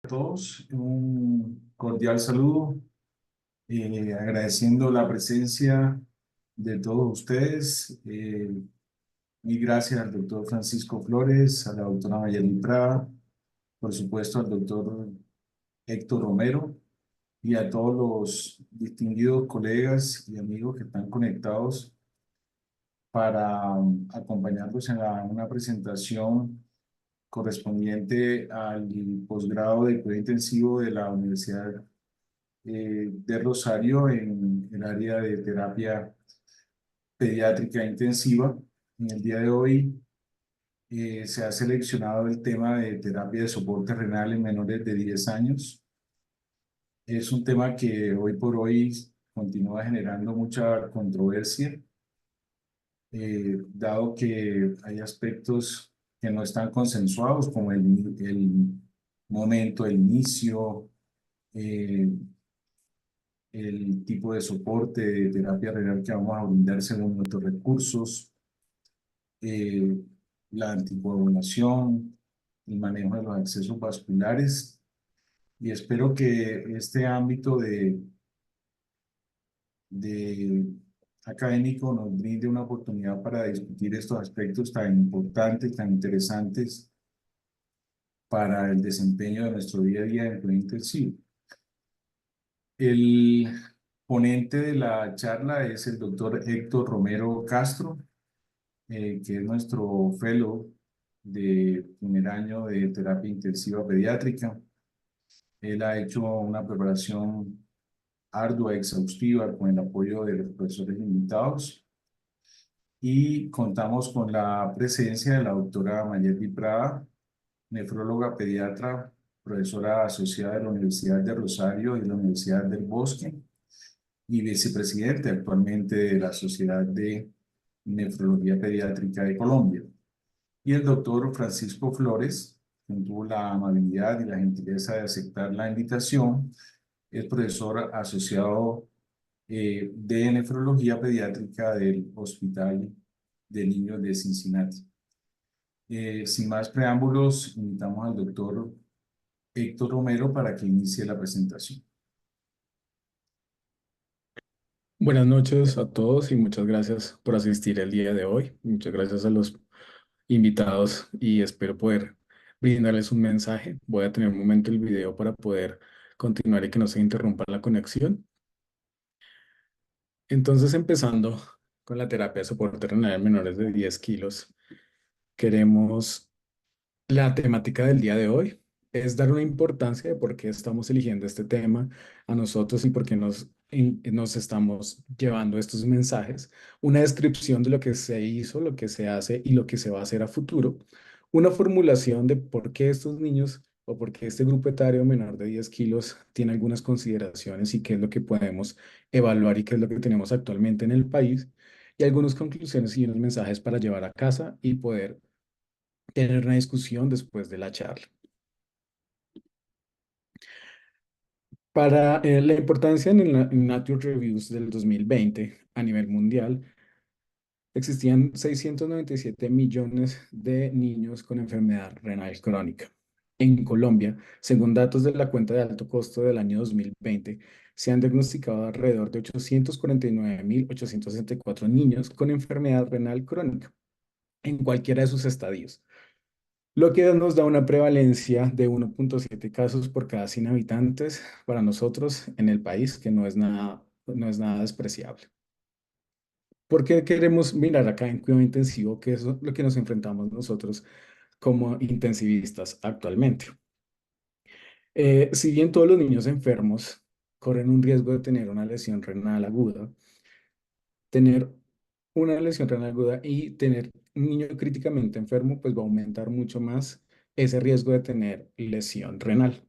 A todos, un cordial saludo, agradeciendo la presencia de todos ustedes. Mil gracias al doctor Francisco Flores, a la doctora Mayeli Prada, por supuesto al doctor Héctor Romero y a todos los distinguidos colegas y amigos que están conectados para acompañarlos en una presentación correspondiente al posgrado de cuidado intensivo de la Universidad de Rosario en el área de terapia pediátrica intensiva. En el día de hoy se ha seleccionado el tema de terapia de soporte renal en menores de 10 años. Es un tema que hoy por hoy continúa generando mucha controversia, dado que hay aspectos que no están consensuados, como el momento, el inicio, eh, el tipo de soporte de terapia renal que vamos a brindar según nuestros recursos, eh, la anticoagulación, el manejo de los accesos vasculares. Y espero que este ámbito de académico nos brinde una oportunidad para discutir estos aspectos tan importantes, tan interesantes para el desempeño de nuestro día a día en cuidado intensivo. El ponente de la charla es el doctor Héctor Romero Castro, que es nuestro fellow de primer año de terapia intensiva pediátrica. Él ha hecho una preparación ardua, exhaustiva, con el apoyo de los profesores invitados. Y contamos con la presencia de la doctora Mayeli Prada, nefróloga pediatra, profesora asociada de la Universidad de Rosario y la Universidad del Bosque, y vicepresidente actualmente de la Sociedad de Nefrología Pediátrica de Colombia. Y el doctor Francisco Flores, quien tuvo la amabilidad y la gentileza de aceptar la invitación, es profesor asociado de nefrología pediátrica del Hospital de Niños de Cincinnati. Sin más preámbulos, invitamos al doctor Héctor Romero para que inicie la presentación. Buenas noches a todos y muchas gracias por asistir el día de hoy. Muchas gracias a los invitados y espero poder brindarles un mensaje. Voy a tener un momento el video para poder continuar y que no se interrumpa la conexión. Entonces, empezando con la terapia de soporte renal en menores de 10 kilos, queremos la temática del día de hoy es dar una importancia de por qué estamos eligiendo este tema a nosotros y por qué nos estamos llevando estos mensajes, una descripción de lo que se hizo, lo que se hace y lo que se va a hacer a futuro, una formulación de por qué estos niños o por qué este grupo etario menor de 10 kilos tiene algunas consideraciones y qué es lo que podemos evaluar y qué es lo que tenemos actualmente en el país y algunas conclusiones y unos mensajes para llevar a casa y poder tener una discusión después de la charla. Para la importancia en el Nature Reviews del 2020 a nivel mundial, existían 697 millones de niños con enfermedad renal crónica. En Colombia, según datos de la cuenta de alto costo del año 2020, se han diagnosticado alrededor de 849.864 niños con enfermedad renal crónica en cualquiera de sus estadios, lo que nos da una prevalencia de 1,7 casos por cada 100 habitantes para nosotros en el país, que no es nada despreciable. ¿Por qué queremos mirar acá en cuidado intensivo, que es lo que nos enfrentamos nosotros como intensivistas actualmente? Si bien todos los niños enfermos corren un riesgo de tener una lesión renal aguda, tener una lesión renal aguda y tener un niño críticamente enfermo, pues va a aumentar mucho más ese riesgo de tener lesión renal.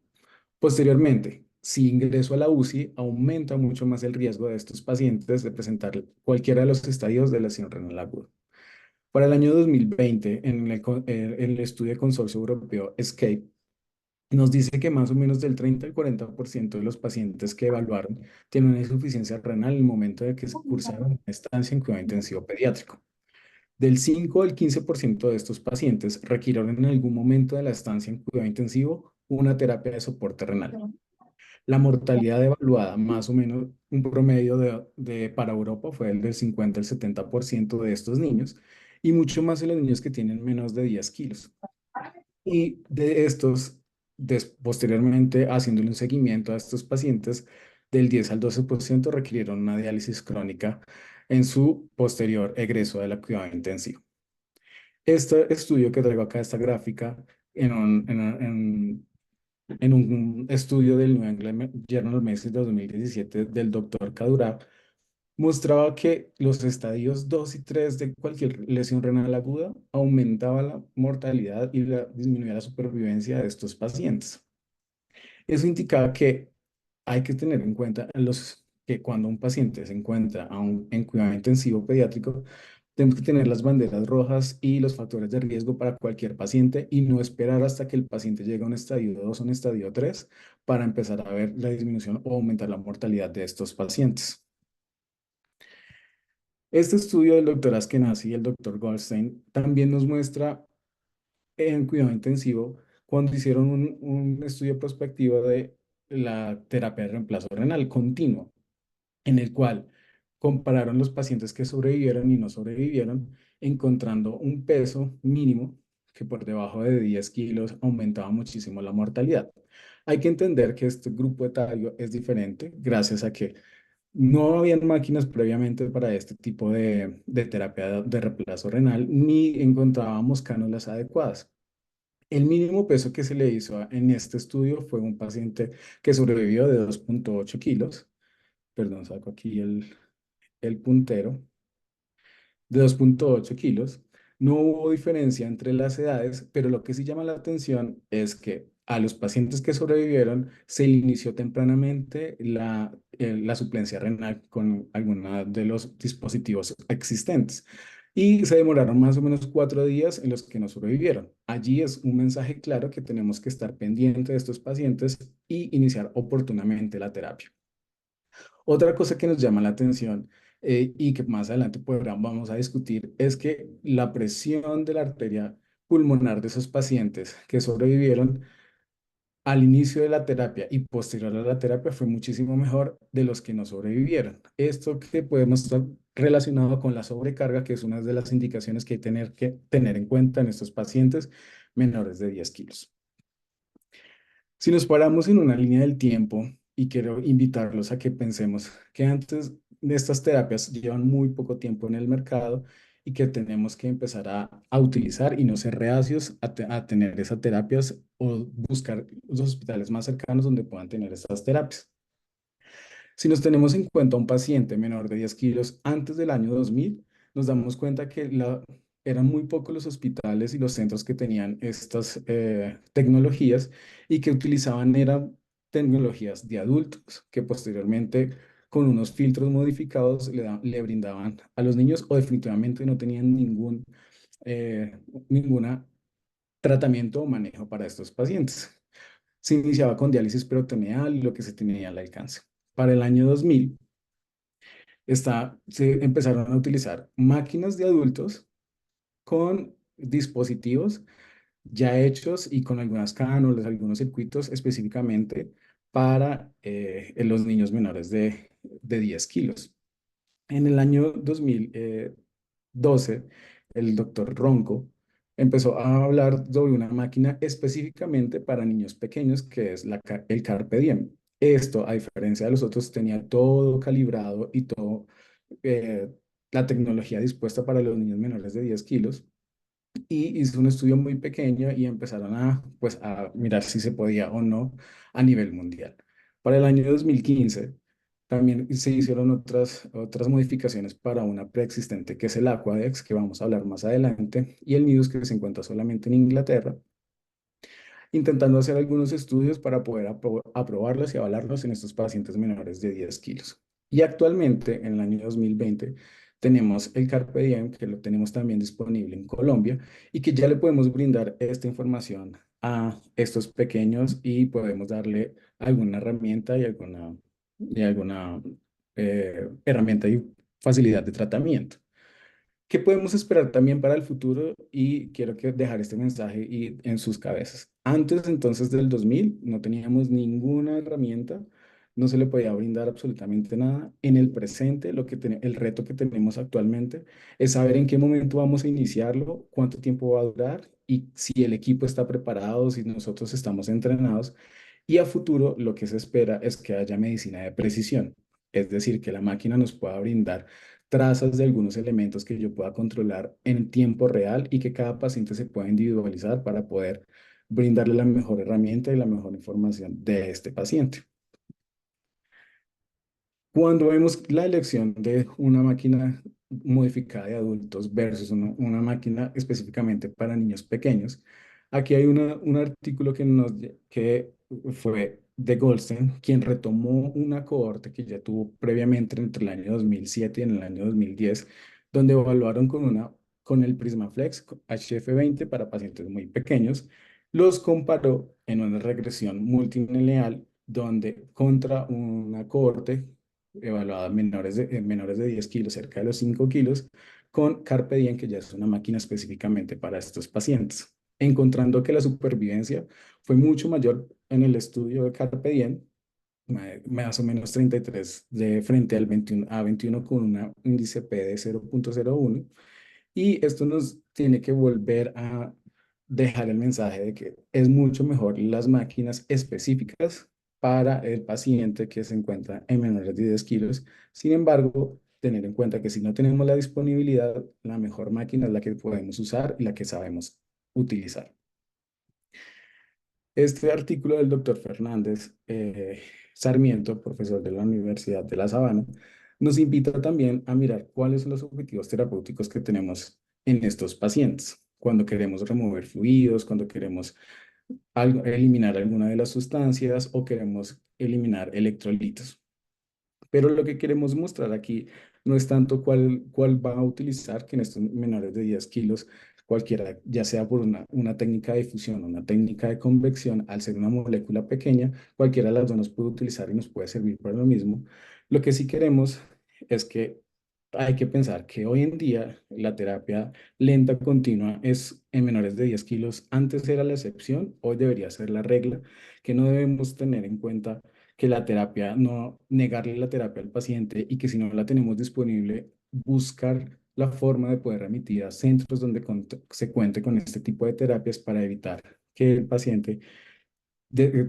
Posteriormente, si ingreso a la UCI, aumenta mucho más el riesgo de estos pacientes de presentar cualquiera de los estadios de lesión renal aguda. Para el año 2020, en el estudio de consorcio europeo ESCAPE, nos dice que más o menos del 30 al 40% de los pacientes que evaluaron tienen una insuficiencia renal en el momento de que se cursaron una estancia en cuidado intensivo pediátrico. Del 5 al 15% de estos pacientes requirieron en algún momento de la estancia en cuidado intensivo una terapia de soporte renal. La mortalidad evaluada, más o menos un promedio para Europa, fue el del 50 al 70% de estos niños, y mucho más en los niños que tienen menos de 10 kilos. Y de estos, posteriormente, haciéndole un seguimiento a estos pacientes, del 10 al 12% requirieron una diálisis crónica en su posterior egreso de la cuidado intensivo. Este estudio que traigo acá, esta gráfica, en un estudio del New England Journal of Medicine de 2017 del doctor Kadura, mostraba que los estadios 2 y 3 de cualquier lesión renal aguda aumentaba la mortalidad y disminuía la supervivencia de estos pacientes. Eso indicaba que hay que tener en cuenta que cuando un paciente se encuentra en cuidado intensivo pediátrico, tenemos que tener las banderas rojas y los factores de riesgo para cualquier paciente y no esperar hasta que el paciente llegue a un estadio 2 o un estadio 3 para empezar a ver la disminución o aumentar la mortalidad de estos pacientes. Este estudio del doctor Askenazi y el doctor Goldstein también nos muestra en cuidado intensivo cuando hicieron un estudio prospectivo de la terapia de reemplazo renal continuo, en el cual compararon los pacientes que sobrevivieron y no sobrevivieron, encontrando un peso mínimo que por debajo de 10 kilos aumentaba muchísimo la mortalidad. Hay que entender que este grupo etario es diferente gracias a que no habían máquinas previamente para este tipo de terapia de reemplazo renal, ni encontrábamos cánulas adecuadas. El mínimo peso que se le hizo en este estudio fue un paciente que sobrevivió de 2,8 kilos. Perdón, saco aquí el puntero, de 2,8 kilos. No hubo diferencia entre las edades, pero lo que sí llama la atención es que a los pacientes que sobrevivieron se le inició tempranamente la suplencia renal con alguno de los dispositivos existentes y se demoraron más o menos 4 días en los que no sobrevivieron. Allí es un mensaje claro que tenemos que estar pendiente de estos pacientes y iniciar oportunamente la terapia. Otra cosa que nos llama la atención y que más adelante vamos a discutir es que la presión de la arteria pulmonar de esos pacientes que sobrevivieron al inicio de la terapia y posterior a la terapia fue muchísimo mejor de los que no sobrevivieron. Esto que podemos estar relacionado con la sobrecarga, que es una de las indicaciones que hay que tener en cuenta en estos pacientes menores de 10 kilos. Si nos paramos en una línea del tiempo, y quiero invitarlos a que pensemos que antes de estas terapias llevan muy poco tiempo en el mercado y que tenemos que empezar a utilizar y no ser reacios a tener esas terapias o buscar los hospitales más cercanos donde puedan tener estas terapias. Si nos tenemos en cuenta un paciente menor de 10 kilos antes del año 2000, nos damos cuenta que eran muy pocos los hospitales y los centros que tenían estas tecnologías y que utilizaban eran tecnologías de adultos que posteriormente con unos filtros modificados le brindaban a los niños o definitivamente no tenían ninguna tratamiento o manejo para estos pacientes. Se iniciaba con diálisis peritoneal y lo que se tenía al alcance. Para el año 2000 se empezaron a utilizar máquinas de adultos con dispositivos ya hechos y con algunas cánulas, algunos circuitos específicamente para los niños menores de 10 kilos. En el año 2012, el doctor Ronco empezó a hablar sobre una máquina específicamente para niños pequeños, que es el Carpe Diem. Esto, a diferencia de los otros, tenía todo calibrado y todo eh, la tecnología dispuesta para los niños menores de 10 kilos y hizo un estudio muy pequeño y empezaron pues, a mirar si se podía o no a nivel mundial. Para el año 2015 también se hicieron otras modificaciones para una preexistente que es el Aquadex, que vamos a hablar más adelante, y el NIDUS que se encuentra solamente en Inglaterra, intentando hacer algunos estudios para poder aprobarlos y avalarlos en estos pacientes menores de 10 kilos. Y actualmente, en el año 2020, tenemos el Carpe Diem, que lo tenemos también disponible en Colombia y que ya le podemos brindar esta información a estos pequeños y podemos darle alguna herramienta y alguna herramienta y facilidad de tratamiento. ¿Qué podemos esperar también para el futuro? Y quiero que dejar este mensaje en sus cabezas. Antes entonces del 2000 no teníamos ninguna herramienta, no se le podía brindar absolutamente nada. En el presente, el reto que tenemos actualmente es saber en qué momento vamos a iniciarlo, cuánto tiempo va a durar y si el equipo está preparado, si nosotros estamos entrenados. Y a futuro lo que se espera es que haya medicina de precisión, es decir, que la máquina nos pueda brindar trazas de algunos elementos que yo pueda controlar en tiempo real y que cada paciente se pueda individualizar para poder brindarle la mejor herramienta y la mejor información de este paciente. Cuando vemos la elección de una máquina modificada de adultos versus una máquina específicamente para niños pequeños, aquí hay un artículo que fue de Goldstein, quien retomó una cohorte que ya tuvo previamente entre el año 2007 y en el año 2010, donde evaluaron con el PrismaFlex HF20 para pacientes muy pequeños, los comparó en una regresión multilineal donde contra una cohorte evaluada en menores de 10 kilos, cerca de los 5 kilos, con Carpe Diem, que ya es una máquina específicamente para estos pacientes, encontrando que la supervivencia fue mucho mayor en el estudio de Carpe Diem, más o menos 33 de frente al 21, a 21 con un índice P de 0,01. Y esto nos tiene que volver a dejar el mensaje de que es mucho mejor las máquinas específicas para el paciente que se encuentra en menores de 10 kilos. Sin embargo, tener en cuenta que si no tenemos la disponibilidad, la mejor máquina es la que podemos usar y la que sabemos utilizar. Este artículo del doctor Fernández Sarmiento, profesor de la Universidad de La Sabana, nos invita también a mirar cuáles son los objetivos terapéuticos que tenemos en estos pacientes. Cuando queremos remover fluidos, cuando queremos eliminar alguna de las sustancias o queremos eliminar electrolitos. Pero lo que queremos mostrar aquí no es tanto cuál va a utilizar, que en estos menores de 10 kilos, cualquiera, ya sea por una técnica de difusión o una técnica de convección, al ser una molécula pequeña, cualquiera de las dos nos puede utilizar y nos puede servir para lo mismo. Lo que sí queremos es que hay que pensar que hoy en día la terapia lenta continua es en menores de 10 kilos. Antes era la excepción, hoy debería ser la regla, que no debemos tener en cuenta que la terapia, no negarle la terapia al paciente y que si no la tenemos disponible, buscar la forma de poder remitir a centros donde se cuente con este tipo de terapias para evitar que el paciente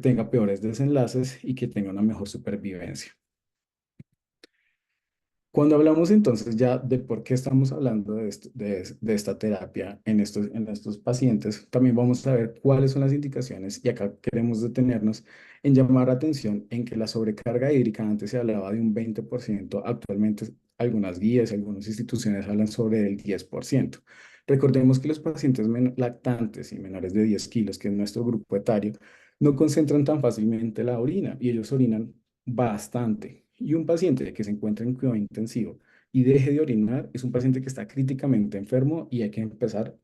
tenga peores desenlaces y que tenga una mejor supervivencia. Cuando hablamos entonces ya de por qué estamos hablando de esta terapia en estos pacientes, también vamos a ver cuáles son las indicaciones y acá queremos detenernos en llamar la atención en que la sobrecarga hídrica antes se hablaba de un 20%, actualmente algunas guías, algunas instituciones hablan sobre el 10%. Recordemos que los pacientes lactantes y menores de 10 kilos, que es nuestro grupo etario, no concentran tan fácilmente la orina y ellos orinan bastante. Y un paciente que se encuentra en cuidado intensivo y deje de orinar es un paciente que está críticamente enfermo y hay que empezar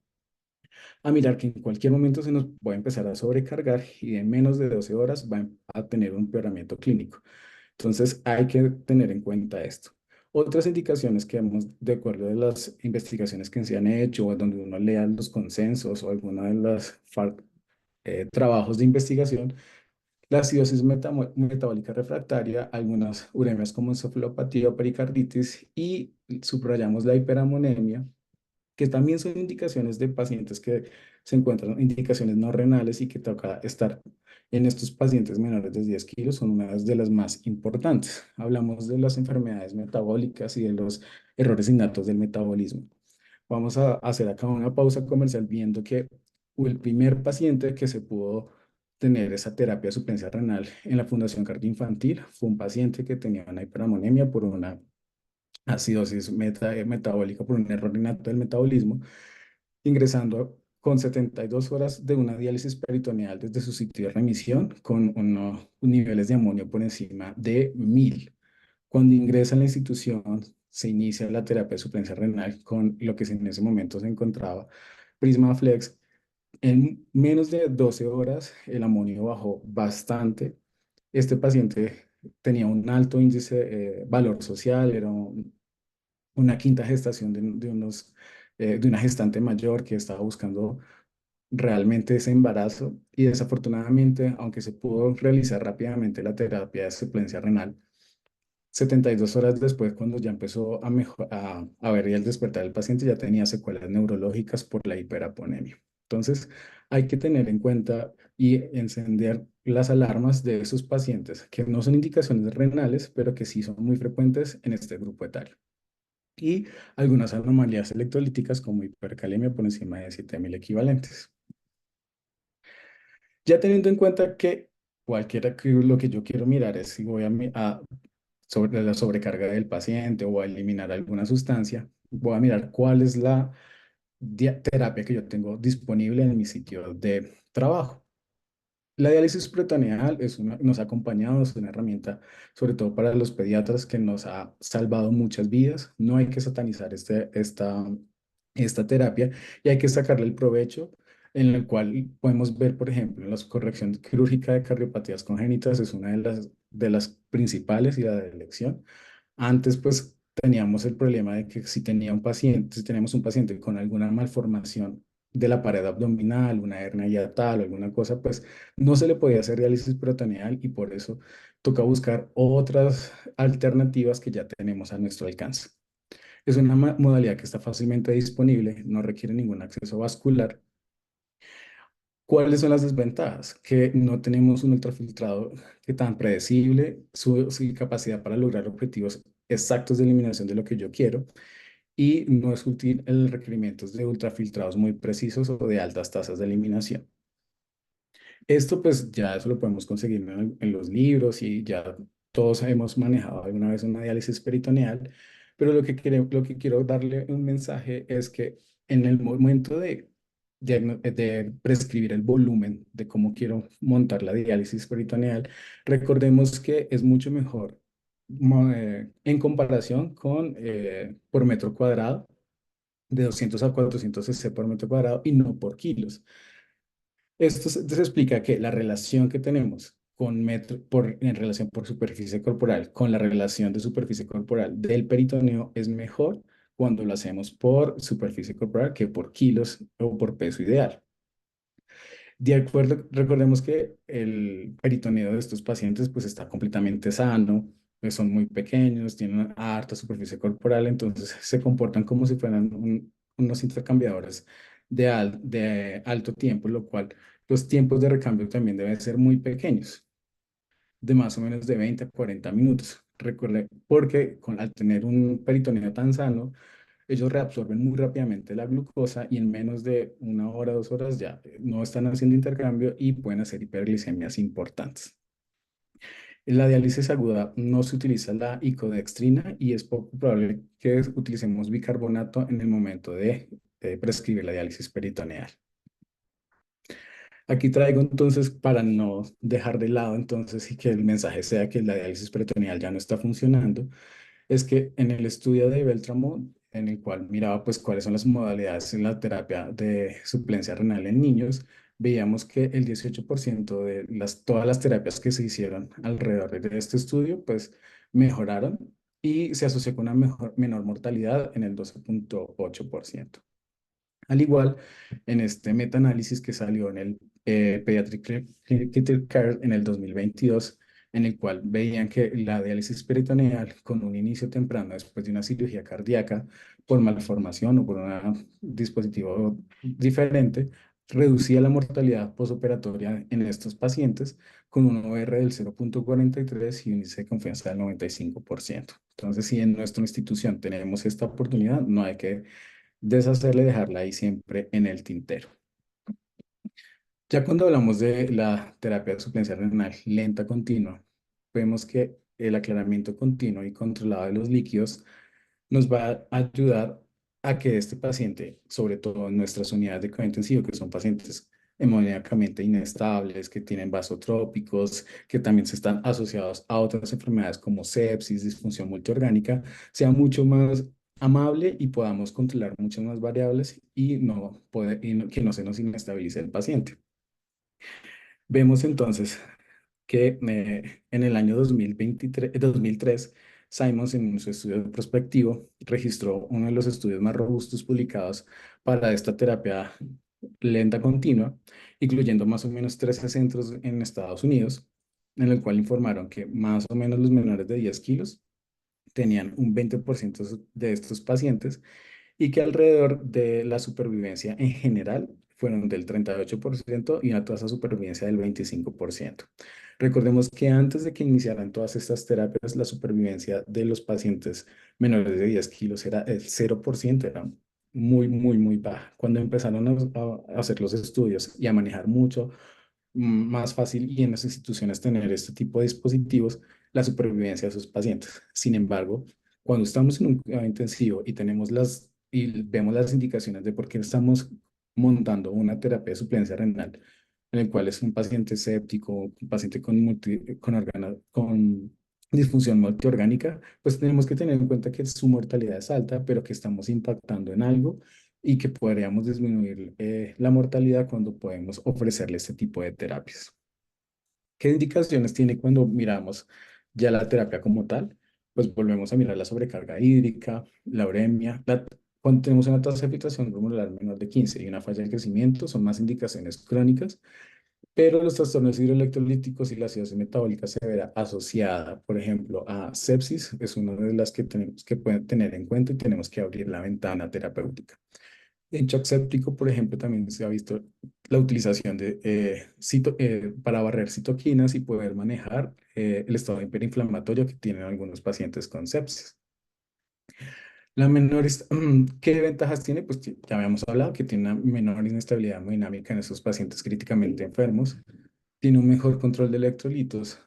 a mirar que en cualquier momento se nos puede empezar a sobrecargar y en menos de 12 horas va a tener un empeoramiento clínico. Entonces hay que tener en cuenta esto. Otras indicaciones que hemos, de acuerdo a las investigaciones que se han hecho, o donde uno lea los consensos o alguna de los trabajos de investigación, la acidosis metabólica refractaria, algunas uremias como encefalopatía o pericarditis y subrayamos la hiperamonemia, que también son indicaciones de pacientes que se encuentran, indicaciones no renales y que toca estar en estos pacientes menores de 10 kilos, son una de las más importantes. Hablamos de las enfermedades metabólicas y de los errores innatos del metabolismo. Vamos a hacer acá una pausa comercial viendo que el primer paciente que se pudo tener esa terapia de suplencia renal en la Fundación Cardioinfantil fue un paciente que tenía una hiperamonemia por una acidosis metabólica, por un error innato del metabolismo, ingresando con 72 horas de una diálisis peritoneal desde su sitio de remisión con unos niveles de amonio por encima de 1000. Cuando ingresa a la institución, se inicia la terapia de suplencia renal con lo que en ese momento se encontraba PrismaFlex. En menos de 12 horas, el amonio bajó bastante. Este paciente tenía un alto índice, valor social, una quinta gestación de una gestante mayor que estaba buscando realmente ese embarazo y desafortunadamente, aunque se pudo realizar rápidamente la terapia de suplencia renal, 72 horas después, cuando ya empezó a ver el despertar del paciente, ya tenía secuelas neurológicas por la hiperaponemia. Entonces, hay que tener en cuenta y encender las alarmas de esos pacientes que no son indicaciones renales, pero que sí son muy frecuentes en este grupo etario. Y algunas anomalías electrolíticas como hipercalemia por encima de 7000 equivalentes. Ya teniendo en cuenta que cualquiera que lo que yo quiero mirar es si voy sobre la sobrecarga del paciente o a eliminar alguna sustancia, voy a mirar cuál es la terapia que yo tengo disponible en mi sitio de trabajo. La diálisis peritoneal nos ha acompañado, es una herramienta, sobre todo para los pediatras, que nos ha salvado muchas vidas. No hay que satanizar esta terapia y hay que sacarle el provecho, en el cual podemos ver, por ejemplo, la corrección quirúrgica de cardiopatías congénitas es una de las principales y la de elección. Antes, pues, teníamos el problema de que si teníamos un paciente con alguna malformación de la pared abdominal, una hernia hiatal o alguna cosa, pues no se le podía hacer diálisis peritoneal y por eso toca buscar otras alternativas que ya tenemos a nuestro alcance. Es una modalidad que está fácilmente disponible, no requiere ningún acceso vascular. ¿Cuáles son las desventajas? Que no tenemos un ultrafiltrado que tan predecible, su capacidad para lograr objetivos exactos de eliminación de lo que yo quiero y no es útil el requerimientos de ultrafiltrados muy precisos o de altas tasas de eliminación. Esto pues ya eso lo podemos conseguir en los libros y ya todos hemos manejado alguna vez una diálisis peritoneal, pero lo que quiero darle un mensaje es que en el momento de prescribir el volumen de cómo quiero montar la diálisis peritoneal, recordemos que es mucho mejor en comparación con por metro cuadrado, de 200 a 400 cc por metro cuadrado y no por kilos. Esto se explica que la relación que tenemos en relación por superficie corporal con la relación de superficie corporal del peritoneo es mejor cuando lo hacemos por superficie corporal que por kilos o por peso ideal. De acuerdo, recordemos que el peritoneo de estos pacientes pues está completamente sano, pues son muy pequeños, tienen una harta superficie corporal, entonces se comportan como si fueran unos intercambiadores de alto tiempo, lo cual los tiempos de recambio también deben ser muy pequeños, de más o menos de 20 a 40 minutos. Recuerde, porque al tener un peritoneo tan sano, ellos reabsorben muy rápidamente la glucosa y en menos de una hora, 2 horas ya no están haciendo intercambio y pueden hacer hiperglicemias importantes. En la diálisis aguda no se utiliza la icodextrina y es poco probable que utilicemos bicarbonato en el momento de prescribir la diálisis peritoneal. Aquí traigo entonces, para no dejar de lado entonces y que el mensaje sea que la diálisis peritoneal ya no está funcionando, es que en el estudio de Beltramo, en el cual miraba pues cuáles son las modalidades en la terapia de suplencia renal en niños, veíamos que el 18% de todas las terapias que se hicieron alrededor de este estudio pues mejoraron y se asoció con una menor mortalidad en el 12,8%. Al igual, en este metaanálisis que salió en el Pediatric Clinical Care en el 2022, en el cual veían que la diálisis peritoneal con un inicio temprano después de una cirugía cardíaca por malformación o por un dispositivo diferente, reducía la mortalidad posoperatoria en estos pacientes con un OR del 0,43 y un índice de confianza del 95%. Entonces, si en nuestra institución tenemos esta oportunidad, no hay que deshacerla y dejarla ahí siempre en el tintero. Ya cuando hablamos de la terapia de suplencia renal lenta continua, vemos que el aclaramiento continuo y controlado de los líquidos nos va a ayudar a que este paciente, sobre todo en nuestras unidades de cuidado intensivo, que son pacientes hemodinámicamente inestables, que tienen vasotrópicos, que también se están asociados a otras enfermedades como sepsis, disfunción multiorgánica, sea mucho más amable y podamos controlar muchas más variables que no se nos inestabilice el paciente. Vemos entonces que en el año 2003 Simons, en su estudio prospectivo, registró uno de los estudios más robustos publicados para esta terapia lenta continua, incluyendo más o menos 13 centros en Estados Unidos, en el cual informaron que más o menos los menores de 10 kilos tenían un 20% de estos pacientes y que alrededor de la supervivencia en general fueron del 38% y una tasa de supervivencia del 25%. Recordemos que antes de que iniciaran todas estas terapias, la supervivencia de los pacientes menores de 10 kilos era el 0%, era muy, muy, muy baja. Cuando empezaron a hacer los estudios y a manejar mucho más fácil y en las instituciones tener este tipo de dispositivos, la supervivencia de sus pacientes. Sin embargo, cuando estamos en un cuidado intensivo y tenemos y vemos las indicaciones de por qué estamos montando una terapia de suplencia renal, en el cual es un paciente séptico, un paciente con disfunción multiorgánica, pues tenemos que tener en cuenta que su mortalidad es alta, pero que estamos impactando en algo y que podríamos disminuir la mortalidad cuando podemos ofrecerle este tipo de terapias. ¿Qué indicaciones tiene cuando miramos ya la terapia como tal? Pues volvemos a mirar la sobrecarga hídrica, la uremia. Cuando tenemos una tasa de filtración glomerular menor de 15 y una falla de crecimiento, son más indicaciones crónicas, pero los trastornos hidroelectrolíticos y la acidosis metabólica severa asociada, por ejemplo, a sepsis, es una de las que tenemos que tener en cuenta y tenemos que abrir la ventana terapéutica. En shock séptico, por ejemplo, también se ha visto la utilización de para barrer citoquinas y poder manejar el estado hiperinflamatorio que tienen algunos pacientes con sepsis. ¿Qué ventajas tiene? Pues ya habíamos hablado que tiene una menor inestabilidad hemodinámica en esos pacientes críticamente enfermos, tiene un mejor control de electrolitos,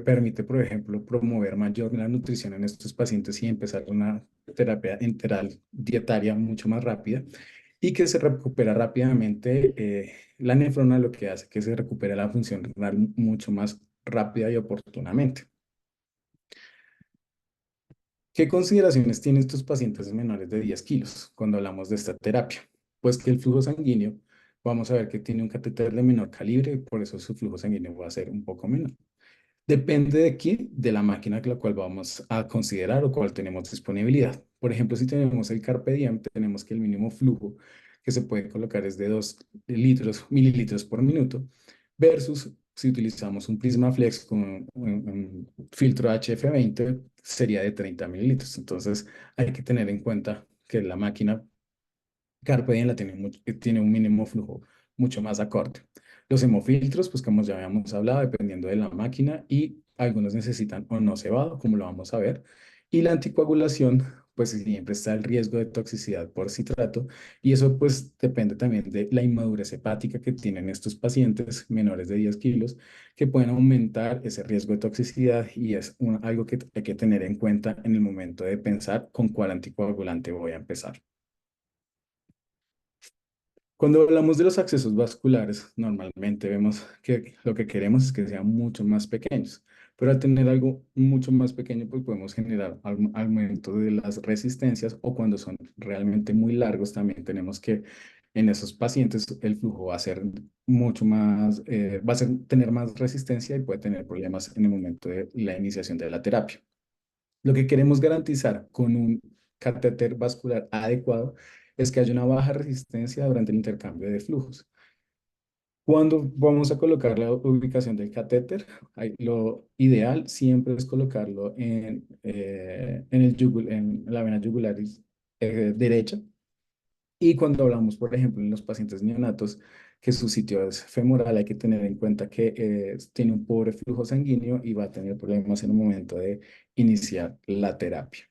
permite, por ejemplo, promover mayor la nutrición en estos pacientes y empezar una terapia enteral dietaria mucho más rápida y que se recupera rápidamente la nefrona, lo que hace que se recupere la función renal mucho más rápida y oportunamente. ¿Qué consideraciones tienen estos pacientes menores de 10 kilos cuando hablamos de esta terapia? Pues que el flujo sanguíneo, vamos a ver que tiene un catéter de menor calibre, por eso su flujo sanguíneo va a ser un poco menor. Depende de qué, de la máquina con la cual vamos a considerar o cuál tenemos disponibilidad. Por ejemplo, si tenemos el Carpe Diem, tenemos que el mínimo flujo que se puede colocar es de 2 mililitros por minuto, versus si utilizamos un Prisma Flex con un filtro HF20, sería de 30 mililitros. Entonces, hay que tener en cuenta que la máquina Carpe Diem tiene un mínimo flujo mucho más acorde. Los hemofiltros, pues como ya habíamos hablado, dependiendo de la máquina y algunos necesitan o no cebado, como lo vamos a ver. Y la anticoagulación, pues siempre está el riesgo de toxicidad por citrato y eso pues depende también de la inmadurez hepática que tienen estos pacientes menores de 10 kilos que pueden aumentar ese riesgo de toxicidad y es algo que hay que tener en cuenta en el momento de pensar con cuál anticoagulante voy a empezar. Cuando hablamos de los accesos vasculares, normalmente vemos que lo que queremos es que sean mucho más pequeños, pero al tener algo mucho más pequeño, pues podemos generar aumento de las resistencias o cuando son realmente muy largos, también tenemos que en esos pacientes el flujo va a ser mucho más, tener más resistencia y puede tener problemas en el momento de la iniciación de la terapia. Lo que queremos garantizar con un catéter vascular adecuado es que haya una baja resistencia durante el intercambio de flujos. Cuando vamos a colocar la ubicación del catéter, lo ideal siempre es colocarlo en la vena yugular derecha. Y cuando hablamos, por ejemplo, en los pacientes neonatos, que su sitio es femoral, hay que tener en cuenta que tiene un pobre flujo sanguíneo y va a tener problemas en el momento de iniciar la terapia.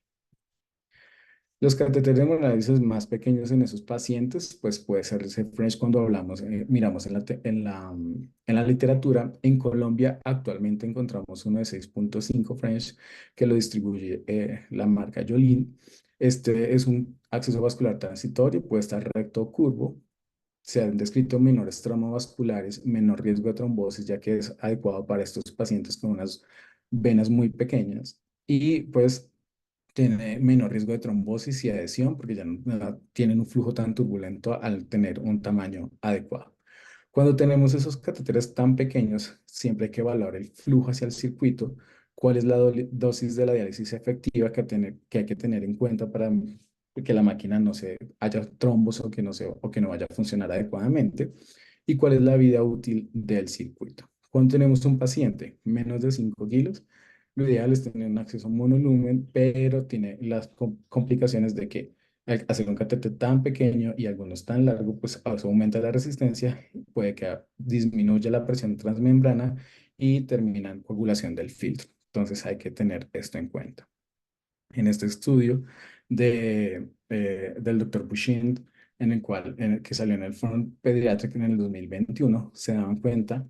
Los catéteres hemorrágicos más pequeños en esos pacientes, pues puede ser ese French cuando hablamos, miramos en la literatura. En Colombia actualmente encontramos uno de 6.5 French que lo distribuye la marca Yolin. Este es un acceso vascular transitorio, puede estar recto o curvo. Se han descrito menores traumovasculares, menor riesgo de trombosis, ya que es adecuado para estos pacientes con unas venas muy pequeñas. Y pues tiene menor riesgo de trombosis y adhesión porque ya no tienen un flujo tan turbulento al tener un tamaño adecuado. Cuando tenemos esos catéteres tan pequeños, siempre hay que evaluar el flujo hacia el circuito cuál es la dosis de la diálisis efectiva que hay que tener en cuenta para que la máquina no se haya trombos o que o que no vaya a funcionar adecuadamente, y cuál es la vida útil del circuito. Cuando tenemos un paciente menos de 5 kilos, lo ideal es tener un acceso monolumen, pero tiene las complicaciones de que al hacer un catéter tan pequeño y algunos tan largos, pues eso aumenta la resistencia, puede que disminuya la presión transmembrana y termina en coagulación del filtro. Entonces hay que tener esto en cuenta. En este estudio del doctor Bushind, en el que salió en el Forum Pediatric en el 2021, se daban cuenta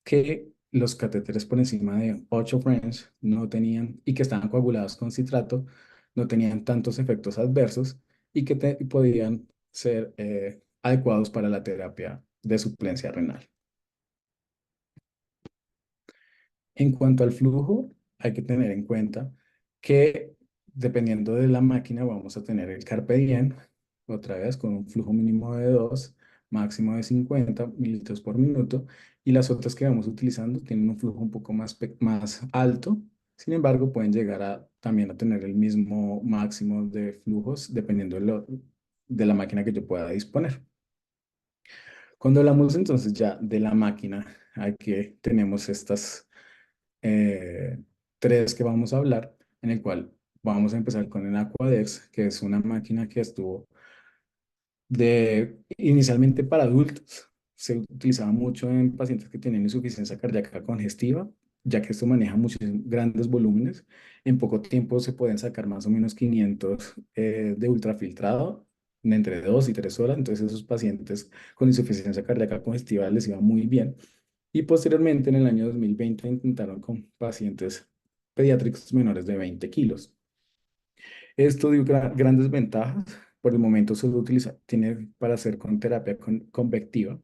que los catéteres por encima de 8 French no tenían, y que estaban coagulados con citrato, no tenían tantos efectos adversos y que podían ser adecuados para la terapia de suplencia renal. En cuanto al flujo, hay que tener en cuenta que dependiendo de la máquina vamos a tener el Carpe Diem, otra vez con un flujo mínimo de 2, máximo de 50 mililitros por minuto, y las otras que vamos utilizando tienen un flujo un poco más alto. Sin embargo, pueden llegar también a tener el mismo máximo de flujos dependiendo de la máquina que yo pueda disponer. Cuando hablamos entonces ya de la máquina, tenemos estas eh, tres que vamos a hablar, en el cual vamos a empezar con el Aquadex, que es una máquina que estuvo inicialmente para adultos. Se utilizaba mucho en pacientes que tienen insuficiencia cardíaca congestiva, ya que esto maneja muchos grandes volúmenes. En poco tiempo se pueden sacar más o menos 500 de ultrafiltrado en entre 2 y 3 horas. Entonces esos pacientes con insuficiencia cardíaca congestiva les iba muy bien. Y posteriormente, en el año 2020, intentaron con pacientes pediátricos menores de 20 kilos. Esto dio grandes ventajas. Por el momento solo tiene para hacer con terapia convectiva.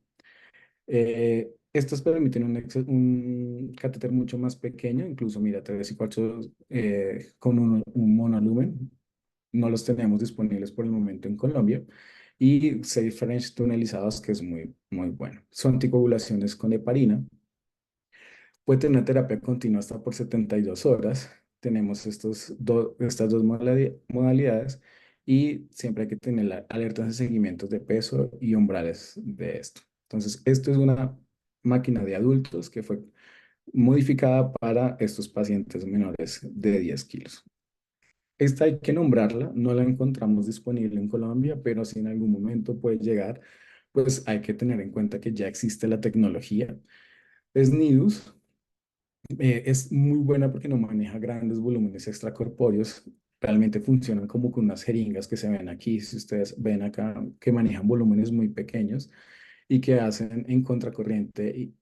Estos permiten un catéter mucho más pequeño, incluso mira, 3 y 4 con un monolumen. No los tenemos disponibles por el momento en Colombia. Y 6 French tunelizados, que es muy, muy bueno. Son anticoagulaciones con heparina. Puede tener una terapia continua hasta por 72 horas. Tenemos estas dos modalidades, y siempre hay que tener alertas de seguimientos de peso y umbrales de esto. Entonces, esto es una máquina de adultos que fue modificada para estos pacientes menores de 10 kilos. Esta hay que nombrarla, no la encontramos disponible en Colombia, pero si en algún momento puede llegar, pues hay que tener en cuenta que ya existe la tecnología. Es NIDUS. Es muy buena porque no maneja grandes volúmenes extracorpóreos. Realmente funcionan como con unas jeringas que se ven aquí, si ustedes ven acá, que manejan volúmenes muy pequeños y que hacen en contracorriente y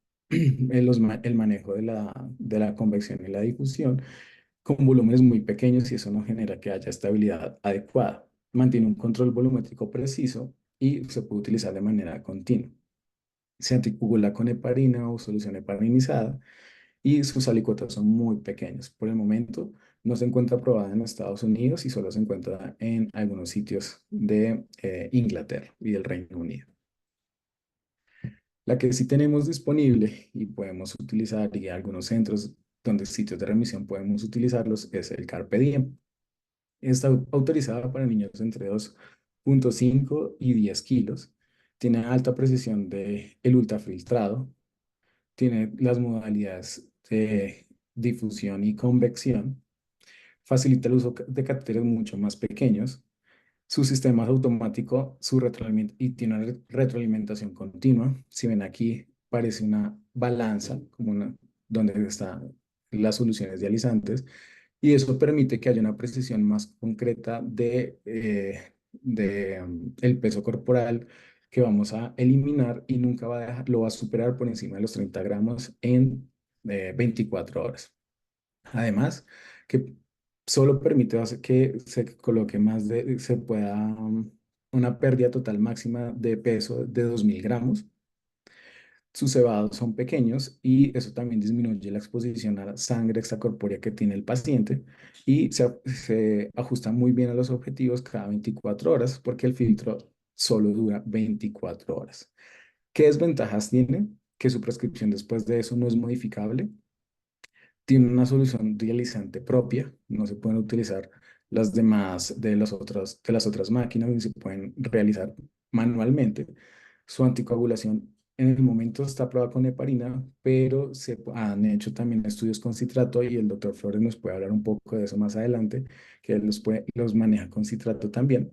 el manejo de la convección y la difusión con volúmenes muy pequeños, y eso no genera que haya estabilidad adecuada. Mantiene un control volumétrico preciso y se puede utilizar de manera continua. Se anticoagula con heparina o solución heparinizada, y sus alicuotas son muy pequeños. Por el momento no se encuentra aprobada en Estados Unidos y solo se encuentra en algunos sitios de Inglaterra y del Reino Unido. La que sí tenemos disponible y podemos utilizar, y algunos centros donde sitios de remisión podemos utilizarlos, es el Carpe Diem. Está autorizada para niños entre 2,5 y 10 kilos. Tiene alta precisión de el ultrafiltrado. Tiene las modalidades de difusión y convección. Facilita el uso de catéteres mucho más pequeños. Su sistema es automático, y tiene una retroalimentación continua. Si ven aquí, parece una balanza, donde están las soluciones dializantes, y eso permite que haya una precisión más concreta el peso corporal que vamos a eliminar, y nunca lo va a superar por encima de los 30 gramos en 24 horas. Además, que solo permite que se coloque se pueda, una pérdida total máxima de peso de 2.000 gramos. Sus cebados son pequeños, y eso también disminuye la exposición a la sangre extracorpórea que tiene el paciente, y se ajusta muy bien a los objetivos cada 24 horas porque el filtro solo dura 24 horas. ¿Qué desventajas tiene? Que su prescripción después de eso no es modificable. tiene una solución dializante propia, no se pueden utilizar las demás de las otras máquinas y se pueden realizar manualmente. Su anticoagulación en el momento está aprobada con heparina, pero se han hecho también estudios con citrato y el doctor Flores nos puede hablar un poco de eso más adelante, que él los maneja con citrato también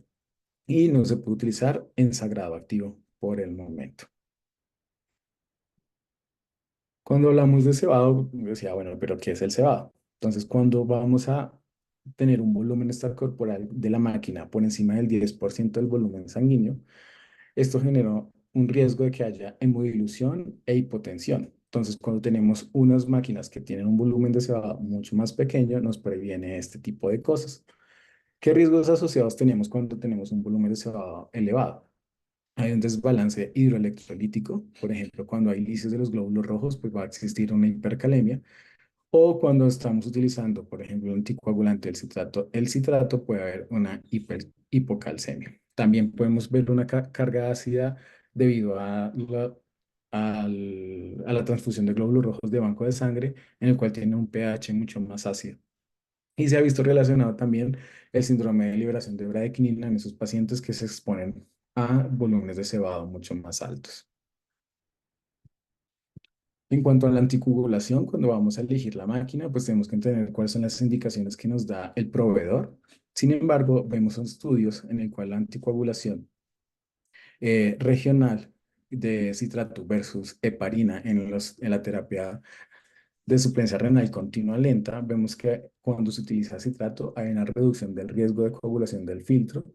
y no se puede utilizar en sagrado activo por el momento. Cuando hablamos de cebado, decía, bueno, pero ¿qué es el cebado? Entonces, cuando vamos a tener un volumen extracorporal de la máquina por encima del 10% del volumen sanguíneo, esto genera un riesgo de que haya hemodilución e hipotensión. Entonces, cuando tenemos unas máquinas que tienen un volumen de cebado mucho más pequeño, nos previene este tipo de cosas. ¿Qué riesgos asociados tenemos cuando tenemos un volumen de cebado elevado? Hay un desbalance hidroelectrolítico, por ejemplo, cuando hay lisias de los glóbulos rojos, pues va a existir una hipercalemia, o cuando estamos utilizando, por ejemplo, un anticoagulante, el citrato puede haber una hipocalcemia. También podemos ver una carga ácida debido a la transfusión de glóbulos rojos de banco de sangre, en el cual tiene un pH mucho más ácido. Y se ha visto relacionado también el síndrome de liberación de bradykinin en esos pacientes que se exponen a volúmenes de cebado mucho más altos. En cuanto a la anticoagulación, cuando vamos a elegir la máquina, pues tenemos que entender cuáles son las indicaciones que nos da el proveedor. Sin embargo, vemos estudios en el cual la anticoagulación regional de citrato versus heparina en la terapia de suplencia renal continua lenta, vemos que cuando se utiliza citrato hay una reducción del riesgo de coagulación del filtro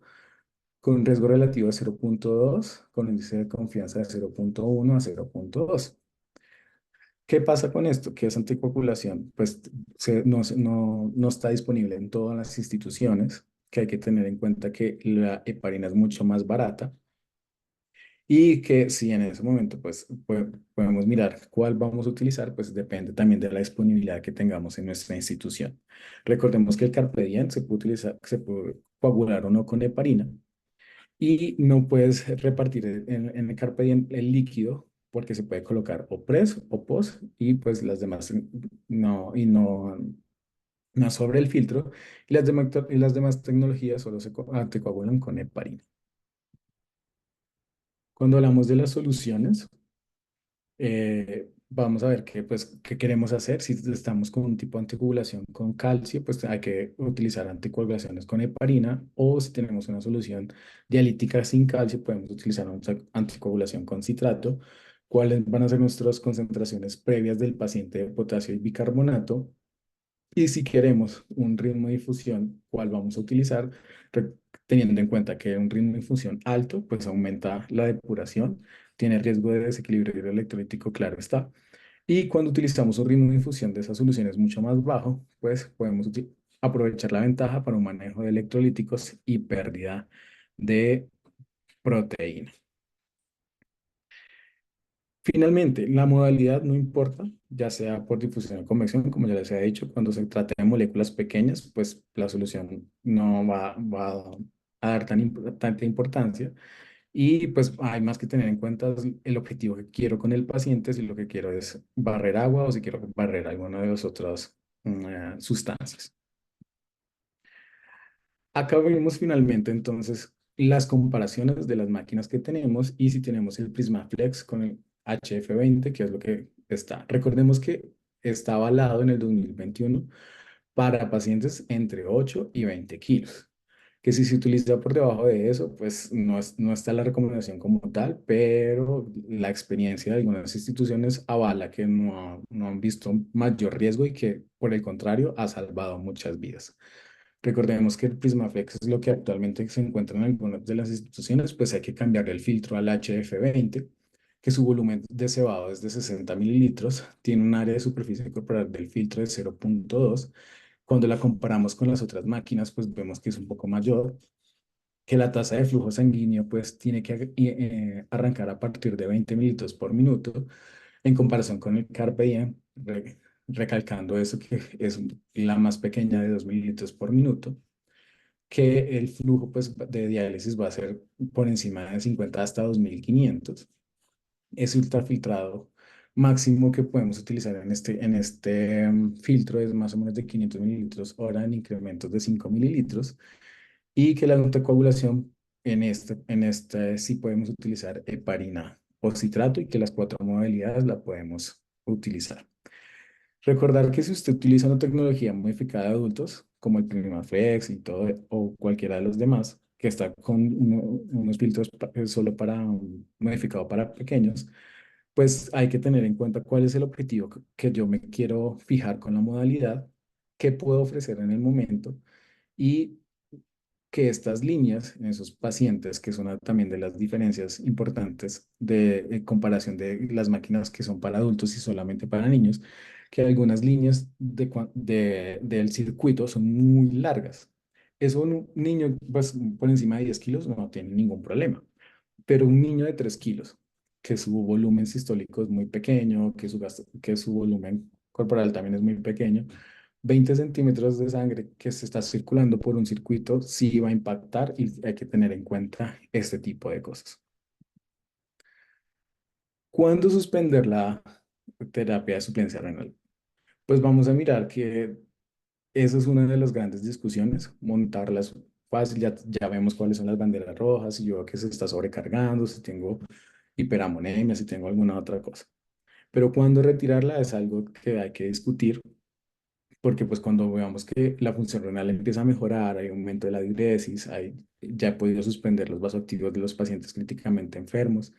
con un riesgo relativo de 0,2, con un índice de confianza de 0,1 a 0,2. ¿Qué pasa con esto? Que esa anticoagulación pues, no está disponible en todas las instituciones, que hay que tener en cuenta que la heparina es mucho más barata y que si en ese momento pues, podemos mirar cuál vamos a utilizar, pues depende también de la disponibilidad que tengamos en nuestra institución. Recordemos que el Carpe Diem se puede coagular o no con heparina, y no puedes repartir en el Carpe Diem el líquido porque se puede colocar o pres o pos y pues las demás no sobre el filtro y las demás tecnologías solo se anticoagulan con heparina. Cuando hablamos de las soluciones, vamos a ver qué queremos hacer. Si estamos con un tipo de anticoagulación con calcio, pues hay que utilizar anticoagulaciones con heparina, o si tenemos una solución dialítica sin calcio, podemos utilizar una anticoagulación con citrato. ¿Cuáles van a ser nuestras concentraciones previas del paciente de potasio y bicarbonato? Y si queremos un ritmo de difusión, ¿cuál vamos a utilizar? Re- Teniendo en cuenta que un ritmo de difusión alto, pues aumenta la depuración, tiene riesgo de desequilibrio electrolítico, claro está. Y cuando utilizamos un ritmo de difusión de esas soluciones mucho más bajo, pues podemos aprovechar la ventaja para un manejo de electrolíticos y pérdida de proteína. Finalmente, la modalidad no importa, ya sea por difusión o convección, como ya les he dicho, cuando se trata de moléculas pequeñas, pues la solución no va a dar tanta importancia. Y pues hay más que tener en cuenta el objetivo que quiero con el paciente, si lo que quiero es barrer agua o si quiero barrer alguna de las otras sustancias. Acá vemos finalmente entonces las comparaciones de las máquinas que tenemos y si tenemos el Prismaflex con el HF20, que es lo que está. Recordemos que está avalado en el 2021 para pacientes entre 8 y 20 kilos. Que si se utiliza por debajo de eso, pues no está la recomendación como tal, pero la experiencia de algunas instituciones avala que no han visto mayor riesgo y que por el contrario ha salvado muchas vidas. Recordemos que el Prismaflex es lo que actualmente se encuentra en algunas de las instituciones, pues hay que cambiar el filtro al HF20, que su volumen de cebado es de 60 mililitros, tiene un área de superficie corporal del filtro de 0,2. Cuando la comparamos con las otras máquinas, pues vemos que es un poco mayor, que la tasa de flujo sanguíneo pues tiene que arrancar a partir de 20 mililitros por minuto, en comparación con el Carpe Diem, recalcando eso que es la más pequeña de 2 mililitros por minuto, que el flujo pues, de diálisis va a ser por encima de 50 hasta 2500. Es ultrafiltrado máximo que podemos utilizar en este filtro es más o menos de 500 mililitros hora en incrementos de 5 mililitros y que la anticoagulación en este sí podemos utilizar heparina o citrato y que las cuatro modalidades la podemos utilizar. Recordar que si usted utiliza una tecnología modificada de adultos, como el Primaflex y todo, o cualquiera de los demás, que está con unos filtros solo para modificado para pequeños, pues hay que tener en cuenta cuál es el objetivo que yo me quiero fijar con la modalidad, qué puedo ofrecer en el momento y que estas líneas en esos pacientes, que son también de las diferencias importantes de comparación de las máquinas que son para adultos y solamente para niños, que algunas líneas del circuito son muy largas. Eso un niño pues, por encima de 10 kilos no tiene ningún problema, pero un niño de 3 kilos, que su volumen sistólico es muy pequeño, que su volumen corporal también es muy pequeño, 20 centímetros de sangre que se está circulando por un circuito sí va a impactar y hay que tener en cuenta este tipo de cosas. ¿Cuándo suspender la terapia de suplencia renal? Pues vamos a mirar que esa es una de las grandes discusiones, montarlas fácil, ya vemos cuáles son las banderas rojas, si yo veo que se está sobrecargando, si tengo hiperamonemia, si tengo alguna otra cosa. Pero cuándo retirarla es algo que hay que discutir porque pues cuando veamos que la función renal empieza a mejorar, hay aumento de la diuresis, ya he podido suspender los vasoactivos de los pacientes críticamente enfermos,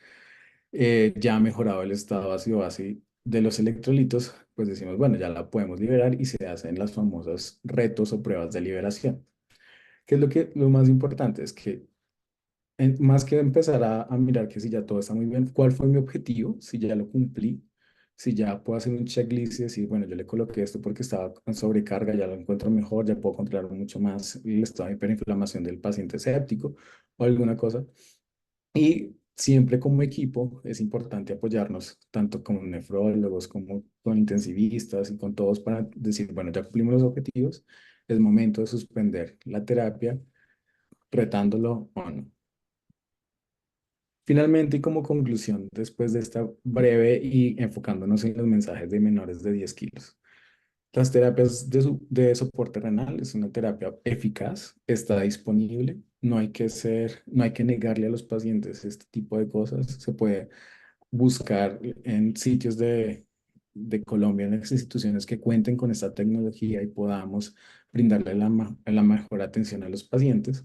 ya ha mejorado el estado ácido-base de los electrolitos, pues decimos, bueno, ya la podemos liberar y se hacen las famosas retos o pruebas de liberación. ¿Qué es lo más importante? Es que más que empezar a mirar que si ya todo está muy bien, ¿cuál fue mi objetivo? Si ya lo cumplí, si ya puedo hacer un checklist y decir, bueno, yo le coloqué esto porque estaba con sobrecarga, ya lo encuentro mejor, ya puedo controlar mucho más el estado de hiperinflamación del paciente séptico o alguna cosa. Y siempre como equipo es importante apoyarnos, tanto con nefrólogos como con intensivistas y con todos para decir, bueno, ya cumplimos los objetivos, es momento de suspender la terapia, retándolo o no. Finalmente, y como conclusión, después de esta breve y enfocándonos en los mensajes de menores de 10 kilos, las terapias de soporte renal es una terapia eficaz, está disponible, no hay que negarle a los pacientes este tipo de cosas, se puede buscar en sitios de Colombia, en las instituciones que cuenten con esta tecnología y podamos brindarle la mejor atención a los pacientes.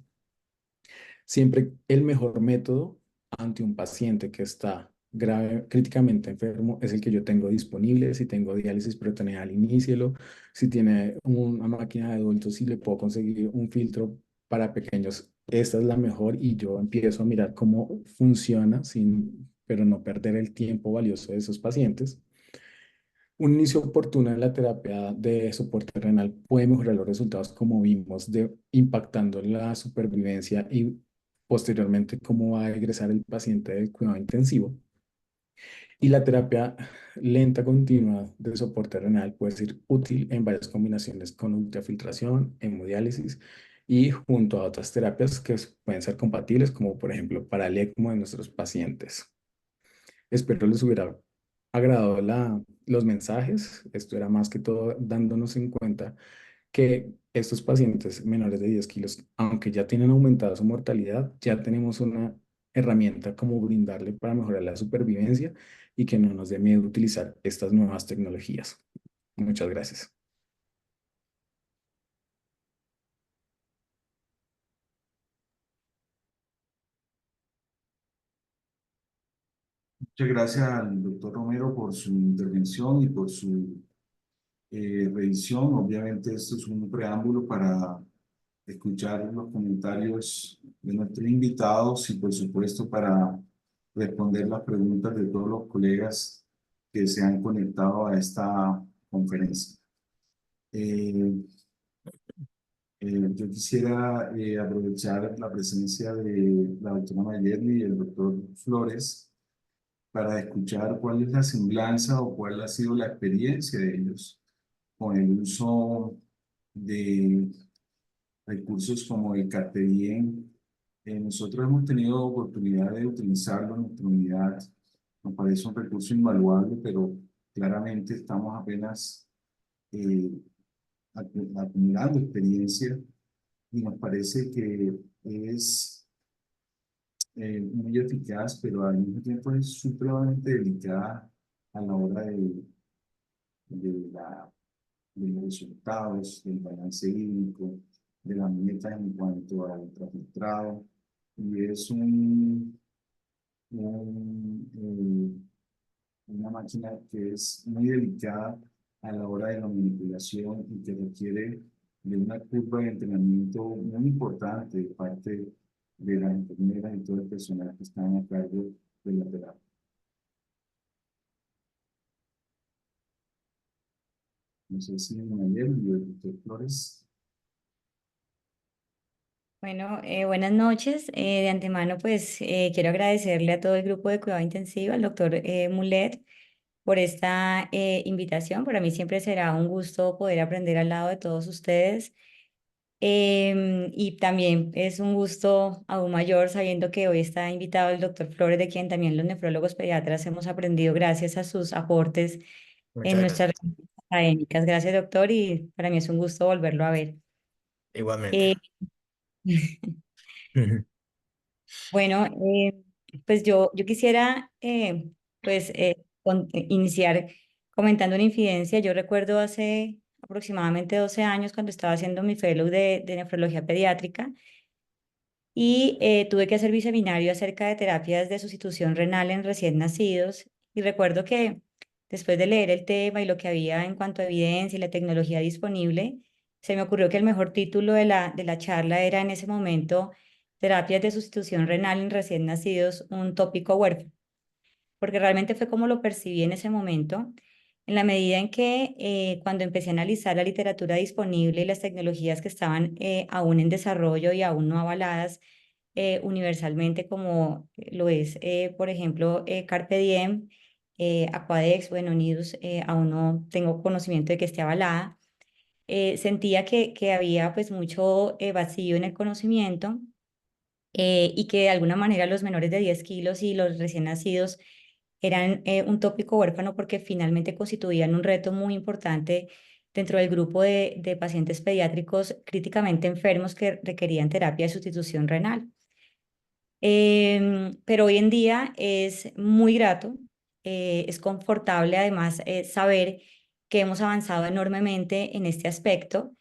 Siempre el mejor método ante un paciente que está grave, críticamente enfermo, es el que yo tengo disponible. Si tengo diálisis peritoneal, inícielo. Si tiene una máquina de adultos, si le puedo conseguir un filtro para pequeños, esta es la mejor y yo empiezo a mirar cómo funciona, pero no perder el tiempo valioso de esos pacientes. Un inicio oportuno en la terapia de soporte renal puede mejorar los resultados, como vimos, impactando la supervivencia y posteriormente cómo va a egresar el paciente del cuidado intensivo. Y la terapia lenta continua de soporte renal puede ser útil en varias combinaciones con ultrafiltración, hemodiálisis y junto a otras terapias que pueden ser compatibles, como por ejemplo para el ECMO de nuestros pacientes. Espero les hubiera agradado los mensajes. Esto era más que todo dándonos en cuenta que estos pacientes menores de 10 kilos, aunque ya tienen aumentada su mortalidad, ya tenemos una herramienta como brindarle para mejorar la supervivencia y que no nos dé miedo utilizar estas nuevas tecnologías. Muchas gracias. Muchas gracias al doctor Romero por su intervención y por su revisión. Obviamente esto es un preámbulo para escuchar los comentarios de nuestros invitados y por supuesto para responder las preguntas de todos los colegas que se han conectado a esta conferencia. Eh, yo quisiera aprovechar la presencia de la doctora Mayerly y el doctor Flores para escuchar cuál es la semblanza o cuál ha sido la experiencia de ellos con el uso de recursos como el Cartedien. Nosotros hemos tenido oportunidad de utilizarlo en nuestra unidad me parece un recurso invaluable, pero claramente estamos apenas eh, acumulando experiencia y nos parece que es muy eficaz, pero al mismo tiempo es supremamente delicada a la hora de, la, de los resultados, del balance hídrico, de las metas en cuanto al ultrafiltrado. Y es una máquina que es muy delicada a la hora de la manipulación y que requiere de una curva de entrenamiento muy importante de parte de las enfermeras y todo el personal que están a cargo de la terapia. No sé si Manuel y el doctor Flores. Bueno, buenas noches. De antemano, pues quiero agradecerle a todo el grupo de cuidado intensivo, al doctor Mulet, por esta invitación. Para mí siempre será un gusto poder aprender al lado de todos ustedes. Y también es un gusto aún mayor sabiendo que hoy está invitado el doctor Flores, de quien también los nefrólogos pediatras hemos aprendido gracias a sus aportes en Muchas nuestras gracias. reuniones académicas. Gracias, doctor, y para mí es un gusto volverlo a ver. Igualmente. Eh, Bueno, pues yo quisiera iniciar comentando una infidencia. Yo recuerdo hace aproximadamente 12 años cuando estaba haciendo mi fellow de nefrología pediátrica y tuve que hacer mi seminario acerca de terapias de sustitución renal en recién nacidos. Y recuerdo que después de leer el tema y lo que había en cuanto a evidencia y la tecnología disponible, se me ocurrió que el mejor título de la charla era en ese momento Terapias de sustitución renal en recién nacidos, un tópico huérfano, porque realmente fue como lo percibí en ese momento, en la medida en que cuando empecé a analizar la literatura disponible y las tecnologías que estaban aún en desarrollo y aún no avaladas universalmente, como lo es, por ejemplo, Carpe Diem, Aquadex, bueno, Nidus, aún no tengo conocimiento de que esté avalada. Sentía que había pues mucho vacío en el conocimiento y que de alguna manera los menores de 10 kilos y los recién nacidos eran un tópico huérfano porque finalmente constituían un reto muy importante dentro del grupo de pacientes pediátricos críticamente enfermos que requerían terapia de sustitución renal. Pero hoy en día es muy grato, es confortable además saber que hemos avanzado enormemente en este aspecto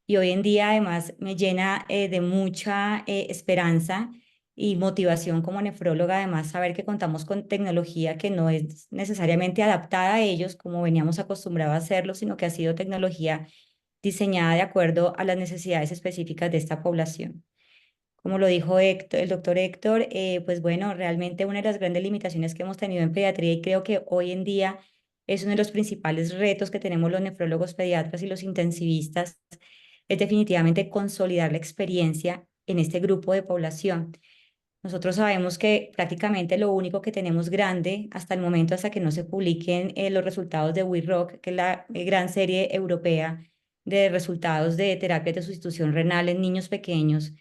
y hoy en día además me llena de mucha esperanza y motivación como nefróloga, además saber que contamos con tecnología que no es necesariamente adaptada a ellos como veníamos acostumbrados a hacerlo, sino que ha sido tecnología diseñada de acuerdo a las necesidades específicas de esta población. Como lo dijo el doctor Héctor, pues bueno, realmente una de las grandes limitaciones que hemos tenido en pediatría y creo que hoy en día es uno de los principales retos que tenemos los nefrólogos pediatras y los intensivistas, es definitivamente consolidar la experiencia en este grupo de población. Nosotros sabemos que prácticamente lo único que tenemos grande hasta el momento, hasta que no se publiquen los resultados de WeRock, que es la gran serie europea de resultados de terapias de sustitución renal en niños pequeños,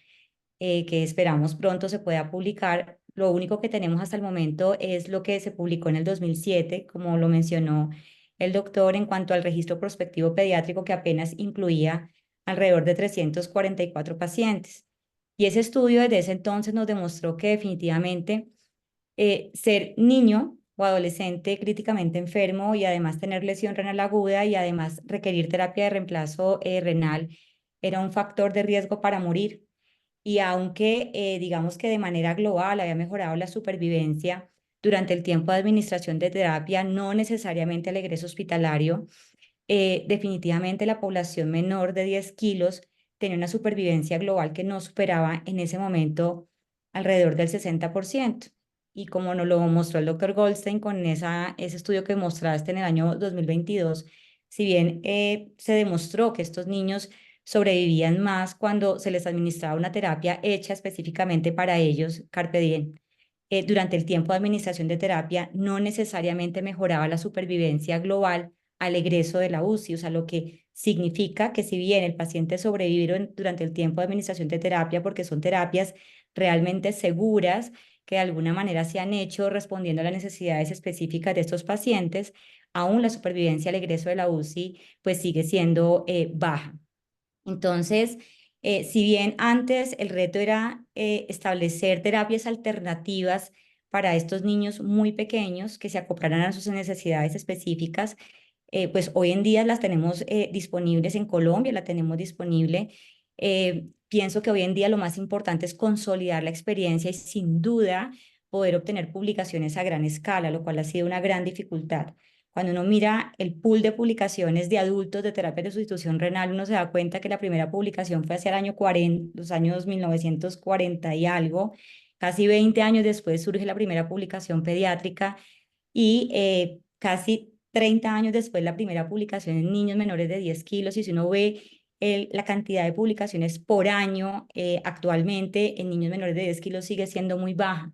que esperamos pronto se pueda publicar. Lo único que tenemos hasta el momento es lo que se publicó en el 2007, como lo mencionó el doctor, en cuanto al registro prospectivo pediátrico que apenas incluía alrededor de 344 pacientes. Y ese estudio desde ese entonces nos demostró que definitivamente ser niño o adolescente críticamente enfermo y además tener lesión renal aguda y además requerir terapia de reemplazo renal era un factor de riesgo para morir. Y aunque digamos que de manera global había mejorado la supervivencia durante el tiempo de administración de terapia, no necesariamente al egreso hospitalario, definitivamente la población menor de 10 kilos tenía una supervivencia global que no superaba en ese momento alrededor del 60%. Y como nos lo mostró el doctor Goldstein con ese estudio que mostraste en el año 2022, si bien se demostró que estos niños sobrevivían más cuando se les administraba una terapia hecha específicamente para ellos, Carpe Diem, durante el tiempo de administración de terapia no necesariamente mejoraba la supervivencia global al egreso de la UCI, o sea, lo que significa que si bien el paciente sobrevivió durante el tiempo de administración de terapia, porque son terapias realmente seguras que de alguna manera se han hecho respondiendo a las necesidades específicas de estos pacientes, aún la supervivencia al egreso de la UCI pues sigue siendo baja. Entonces, si bien antes el reto era establecer terapias alternativas para estos niños muy pequeños que se acoplaran a sus necesidades específicas, pues hoy en día las tenemos disponibles en Colombia, la tenemos disponible. Pienso que hoy en día lo más importante es consolidar la experiencia y sin duda poder obtener publicaciones a gran escala, lo cual ha sido una gran dificultad. Cuando uno mira el pool de publicaciones de adultos de terapia de sustitución renal, uno se da cuenta que la primera publicación fue hacia el año 40, los años 1940 y algo. Casi 20 años después surge la primera publicación pediátrica y casi 30 años después la primera publicación en niños menores de 10 kilos. Y si uno ve la cantidad de publicaciones por año actualmente en niños menores de 10 kilos sigue siendo muy baja.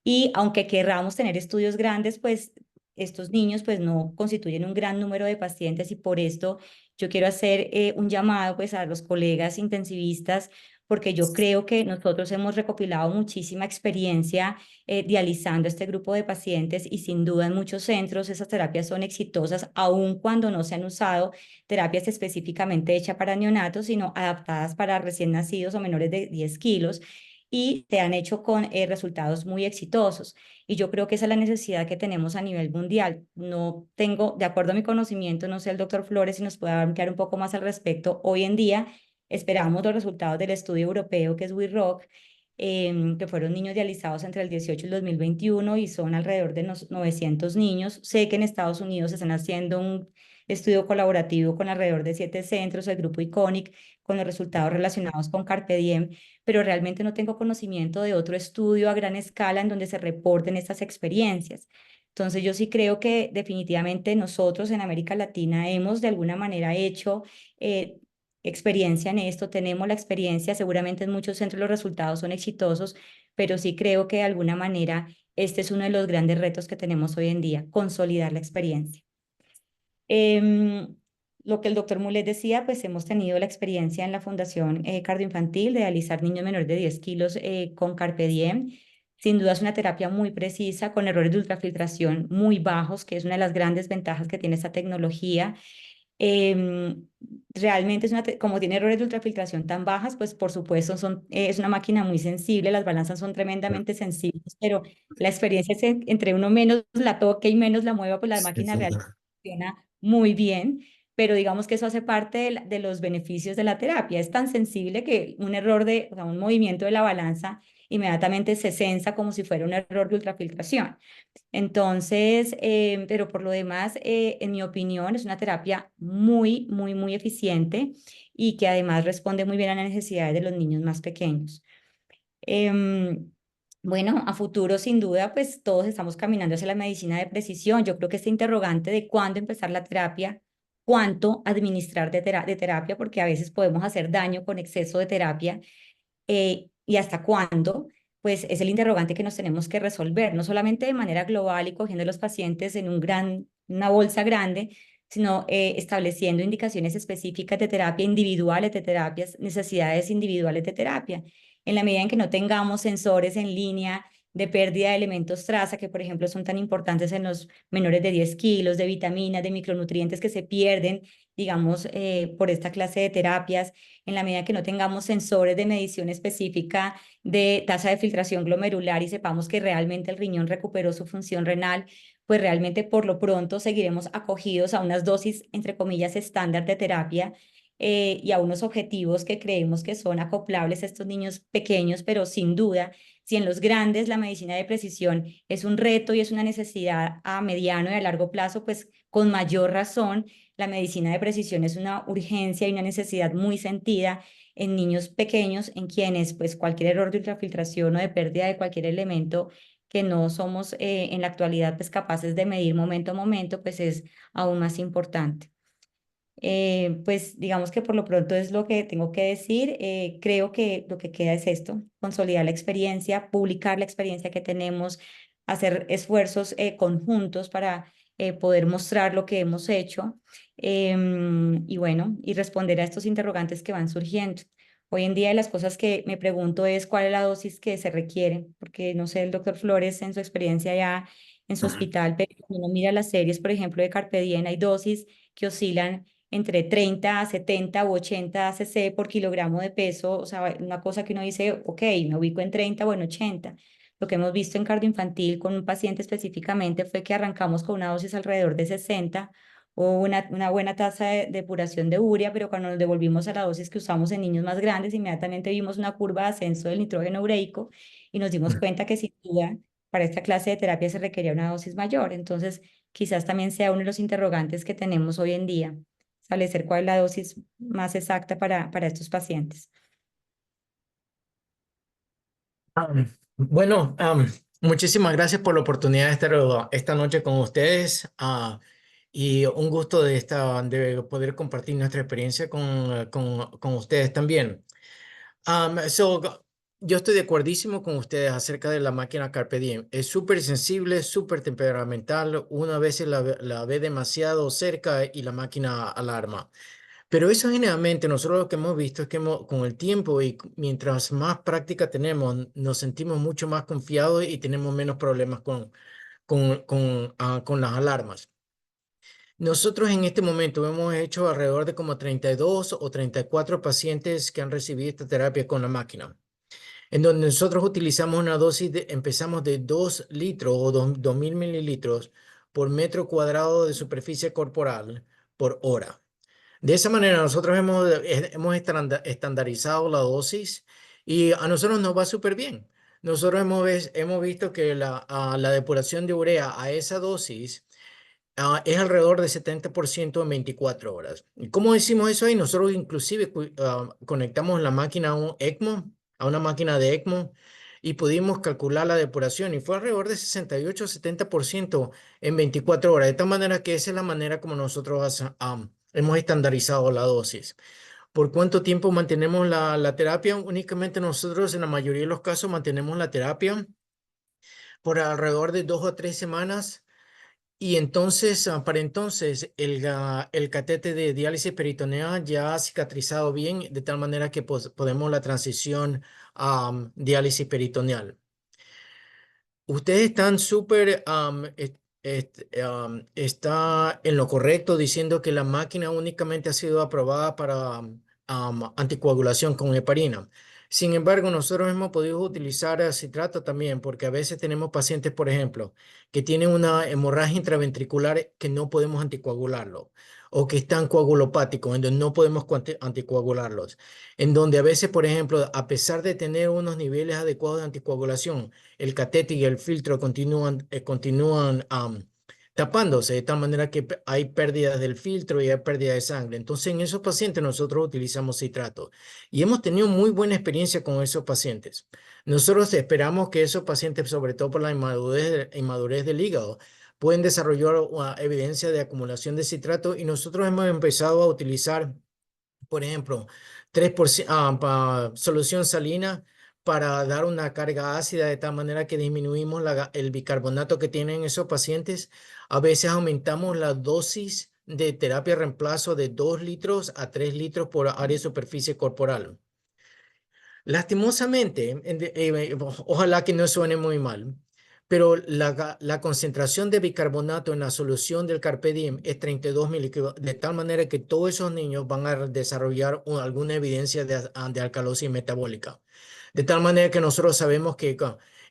Y aunque querramos tener estudios grandes, pues estos niños pues no constituyen un gran número de pacientes y por esto yo quiero hacer un llamado pues a los colegas intensivistas porque yo creo que nosotros hemos recopilado muchísima experiencia dializando este grupo de pacientes y sin duda en muchos centros esas terapias son exitosas aun cuando no se han usado terapias específicamente hechas para neonatos, sino adaptadas para recién nacidos o menores de 10 kilos y se han hecho con resultados muy exitosos. Y yo creo que esa es la necesidad que tenemos a nivel mundial. No tengo, de acuerdo a mi conocimiento, no sé el doctor Flores si nos puede ampliar un poco más al respecto. Hoy en día esperamos los resultados del estudio europeo que es WeRock, que fueron niños dializados entre el 18 y el 2021 y son alrededor de 900 niños. Sé que en Estados Unidos se están haciendo un estudio colaborativo con alrededor de 7 centros del grupo ICONIC con los resultados relacionados con Carpe Diem, pero realmente no tengo conocimiento de otro estudio a gran escala en donde se reporten estas experiencias. Entonces yo sí creo que definitivamente nosotros en América Latina hemos de alguna manera hecho experiencia en esto, tenemos la experiencia, seguramente en muchos centros los resultados son exitosos, pero sí creo que de alguna manera este es uno de los grandes retos que tenemos hoy en día, consolidar la experiencia. Lo que el doctor Mulet decía, pues hemos tenido la experiencia en la Fundación Cardioinfantil de dializar niños menores de 10 kilos con Carpe Diem. Sin duda es una terapia muy precisa, con errores de ultrafiltración muy bajos, que es una de las grandes ventajas que tiene esta tecnología. Realmente como tiene errores de ultrafiltración tan bajas, pues por supuesto es una máquina muy sensible, las balanzas son tremendamente sensibles, pero la experiencia es entre uno menos la toque y menos la mueva, pues la máquina realmente funciona muy bien, pero digamos que eso hace parte de los beneficios de la terapia. Es tan sensible que un error o sea, un movimiento de la balanza inmediatamente se sensa como si fuera un error de ultrafiltración. Entonces, pero por lo demás, en mi opinión, es una terapia muy, muy, muy eficiente y que además responde muy bien a las necesidades de los niños más pequeños. Bueno, a futuro, sin duda, pues todos estamos caminando hacia la medicina de precisión. Yo creo que este interrogante de cuándo empezar la terapia, cuánto administrar de terapia, porque a veces podemos hacer daño con exceso de terapia, y hasta cuándo, pues es el interrogante que nos tenemos que resolver, no solamente de manera global y cogiendo a los pacientes en una bolsa grande, sino estableciendo indicaciones específicas de terapia individuales, de terapias, necesidades individuales de terapia. En la medida en que no tengamos sensores en línea de pérdida de elementos traza, que por ejemplo son tan importantes en los menores de 10 kilos, de vitaminas, de micronutrientes que se pierden, digamos, por esta clase de terapias, en la medida que no tengamos sensores de medición específica de tasa de filtración glomerular y sepamos que realmente el riñón recuperó su función renal, pues realmente por lo pronto seguiremos acogidos a unas dosis, entre comillas, estándar de terapia y a unos objetivos que creemos que son acoplables a estos niños pequeños, pero sin duda, si en los grandes la medicina de precisión es un reto y es una necesidad a mediano y a largo plazo, pues con mayor razón la medicina de precisión es una urgencia y una necesidad muy sentida en niños pequeños, en quienes pues cualquier error de ultrafiltración o de pérdida de cualquier elemento que no somos en la actualidad pues capaces de medir momento a momento, pues es aún más importante. Pues digamos que por lo pronto es lo que tengo que decir. Creo que lo que queda es esto, consolidar la experiencia, publicar la experiencia que tenemos, hacer esfuerzos conjuntos para poder mostrar lo que hemos hecho y bueno, y responder a estos interrogantes que van surgiendo. Hoy en día las cosas que me pregunto es cuál es la dosis que se requiere, porque no sé, el doctor Flores en su experiencia ya en su hospital, pero cuando uno mira las series, por ejemplo, de Carpe Diem, hay dosis que oscilan entre 30 a 70 u 80 cc por kilogramo de peso, o sea, una cosa que uno dice, ok, me ubico en 30 o en 80. Lo que hemos visto en cardioinfantil con un paciente específicamente fue que arrancamos con una dosis alrededor de 60 o una buena tasa de depuración de urea, pero cuando nos devolvimos a la dosis que usamos en niños más grandes, inmediatamente vimos una curva de ascenso del nitrógeno ureico y nos dimos cuenta que sin duda para esta clase de terapia se requería una dosis mayor. Entonces, quizás también sea uno de los interrogantes que tenemos hoy en día, establecer cuál es la dosis más exacta para estos pacientes. Bueno, muchísimas gracias por la oportunidad de estar esta noche con ustedes y un gusto de poder compartir nuestra experiencia con ustedes también. Yo estoy de acuerdísimo con ustedes acerca de la máquina Carpe Diem. Es súper sensible, súper temperamental. Una a veces la ve demasiado cerca y la máquina alarma. Pero eso generalmente nosotros lo que hemos visto es que con el tiempo y mientras más práctica tenemos, nos sentimos mucho más confiados y tenemos menos problemas con las alarmas. Nosotros en este momento hemos hecho alrededor de como 32 o 34 pacientes que han recibido esta terapia con la máquina, en donde nosotros utilizamos una dosis empezamos de 2 litros o 2000 mililitros por metro cuadrado de superficie corporal por hora. De esa manera nosotros hemos estandarizado la dosis y a nosotros nos va súper bien. Nosotros hemos visto que la depuración de urea a esa dosis es alrededor de 70% en 24 horas. ¿Y cómo decimos eso ahí? Nosotros inclusive conectamos la máquina a un ECMO, a una máquina de ECMO, y pudimos calcular la depuración y fue alrededor de 68-70% en 24 horas. De tal manera que esa es la manera como nosotros hemos estandarizado la dosis. ¿Por cuánto tiempo mantenemos la terapia? Únicamente nosotros en la mayoría de los casos mantenemos la terapia por alrededor de 2 o 3 semanas. Y entonces, para entonces, el catete de diálisis peritoneal ya ha cicatrizado bien, de tal manera que podemos la transición a diálisis peritoneal. Ustedes están súper, está en lo correcto diciendo que la máquina únicamente ha sido aprobada para anticoagulación con heparina. Sin embargo, nosotros hemos podido utilizar citrato también, porque a veces tenemos pacientes, por ejemplo, que tienen una hemorragia intraventricular que no podemos anticoagularlo, o que están coagulopáticos, en donde no podemos anticoagularlos, en donde a veces, por ejemplo, a pesar de tener unos niveles adecuados de anticoagulación, el catete y el filtro continúan tapándose, de tal manera que hay pérdidas del filtro y hay pérdida de sangre. Entonces, en esos pacientes nosotros utilizamos citrato y hemos tenido muy buena experiencia con esos pacientes. Nosotros esperamos que esos pacientes, sobre todo por la inmadurez del hígado, pueden desarrollar evidencia de acumulación de citrato y nosotros hemos empezado a utilizar, por ejemplo, 3% solución salina para dar una carga ácida de tal manera que disminuimos el bicarbonato que tienen esos pacientes. A veces aumentamos la dosis de terapia reemplazo de 2 litros a 3 litros por área de superficie corporal. Lastimosamente, ojalá que no suene muy mal, pero la concentración de bicarbonato en la solución del Carpe Diem es 32 miligramos, de tal manera que todos esos niños van a desarrollar alguna evidencia de alcalosis metabólica. De tal manera que nosotros sabemos que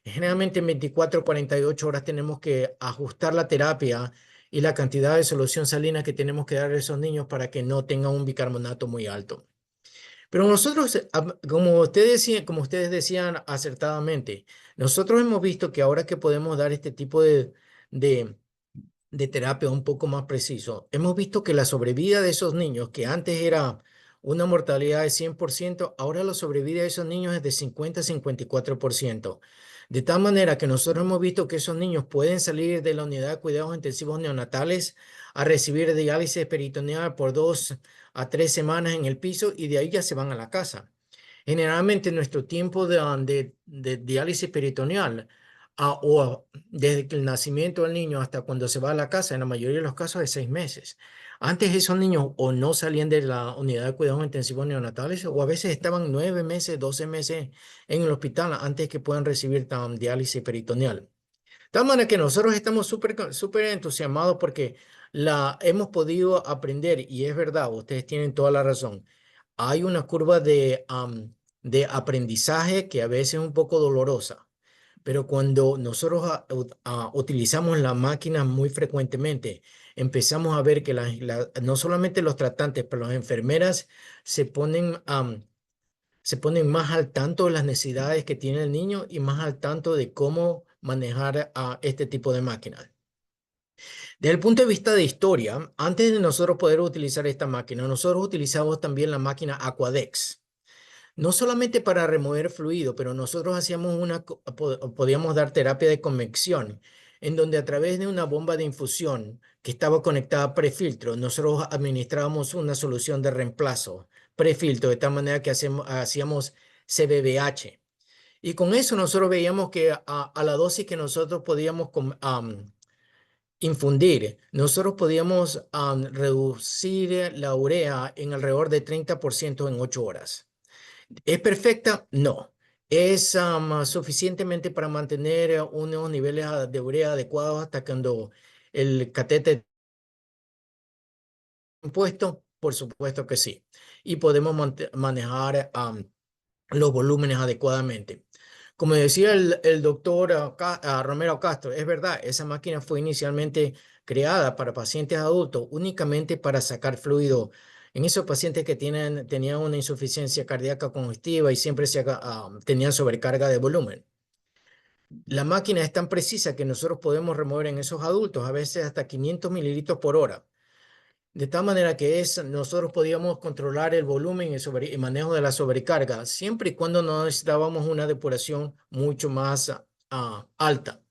generalmente en 24 o 48 horas tenemos que ajustar la terapia y la cantidad de solución salina que tenemos que dar a esos niños para que no tengan un bicarbonato muy alto. Pero nosotros, como ustedes decían acertadamente, nosotros hemos visto que ahora que podemos dar este tipo de, de terapia un poco más preciso, hemos visto que la sobrevida de esos niños, que antes era una mortalidad de 100%, ahora la sobrevida de esos niños es de 50-54%. De tal manera que nosotros hemos visto que esos niños pueden salir de la unidad de cuidados intensivos neonatales a recibir diálisis peritoneal por 2 a 3 semanas en el piso y de ahí ya se van a la casa. Generalmente nuestro tiempo de diálisis peritoneal o desde el nacimiento del niño hasta cuando se va a la casa, en la mayoría de los casos es 6 meses. Antes esos niños o no salían de la unidad de cuidados intensivos neonatales o a veces estaban 9 meses, 12 meses en el hospital antes que puedan recibir diálisis peritoneal. De tal manera que nosotros estamos súper entusiasmados porque hemos podido aprender, y es verdad, ustedes tienen toda la razón. Hay una curva de aprendizaje que a veces es un poco dolorosa, pero cuando nosotros utilizamos la máquina muy frecuentemente, empezamos a ver que no solamente los tratantes, pero las enfermeras se ponen más al tanto de las necesidades que tiene el niño y más al tanto de cómo manejar este tipo de máquinas. Desde el punto de vista de historia, antes de nosotros poder utilizar esta máquina, nosotros utilizamos también la máquina Aquadex. No solamente para remover fluido, pero nosotros podíamos dar terapia de convección, en donde a través de una bomba de infusión que estaba conectada a prefiltro, nosotros administrábamos una solución de reemplazo prefiltro, de tal manera que hacíamos CBBH. Y con eso nosotros veíamos que a la dosis que nosotros podíamos infundir, nosotros podíamos reducir la urea en alrededor de 30% en 8 horas. ¿Es perfecta? No. ¿Es suficientemente para mantener unos niveles de urea adecuados hasta cuando el catéter está puesto? Por supuesto que sí. Y podemos manejar los volúmenes adecuadamente. Como decía el doctor Romero Castro, es verdad, esa máquina fue inicialmente creada para pacientes adultos únicamente para sacar fluido en esos pacientes que tenían una insuficiencia cardíaca congestiva y siempre tenían sobrecarga de volumen. La máquina es tan precisa que nosotros podemos remover en esos adultos a veces hasta 500 mililitros por hora. De tal manera que nosotros podíamos controlar el volumen y el manejo de la sobrecarga, siempre y cuando no necesitábamos una depuración mucho más alta,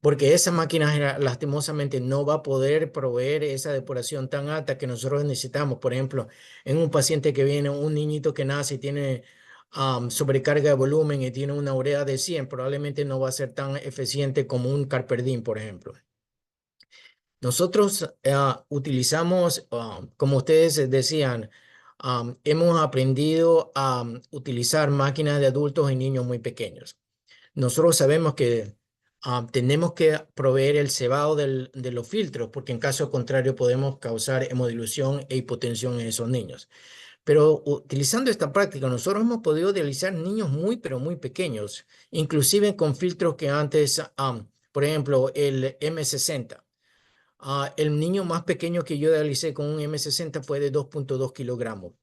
porque esa máquina lastimosamente no va a poder proveer esa depuración tan alta que nosotros necesitamos. Por ejemplo, en un paciente que viene, un niñito que nace y tiene sobrecarga de volumen y tiene una urea de 100, probablemente no va a ser tan eficiente como un carperdin, por ejemplo. Nosotros utilizamos, como ustedes decían, hemos aprendido a utilizar máquinas de adultos y niños muy pequeños. Nosotros sabemos que tenemos que proveer el cebado de los filtros, porque en caso contrario podemos causar hemodilución e hipotensión en esos niños. Pero utilizando esta práctica, nosotros hemos podido dializar niños muy, pero muy pequeños, inclusive con filtros que antes, por ejemplo, el M60. El niño más pequeño que yo dialicé con un M60 fue de 2.2 kilogramos.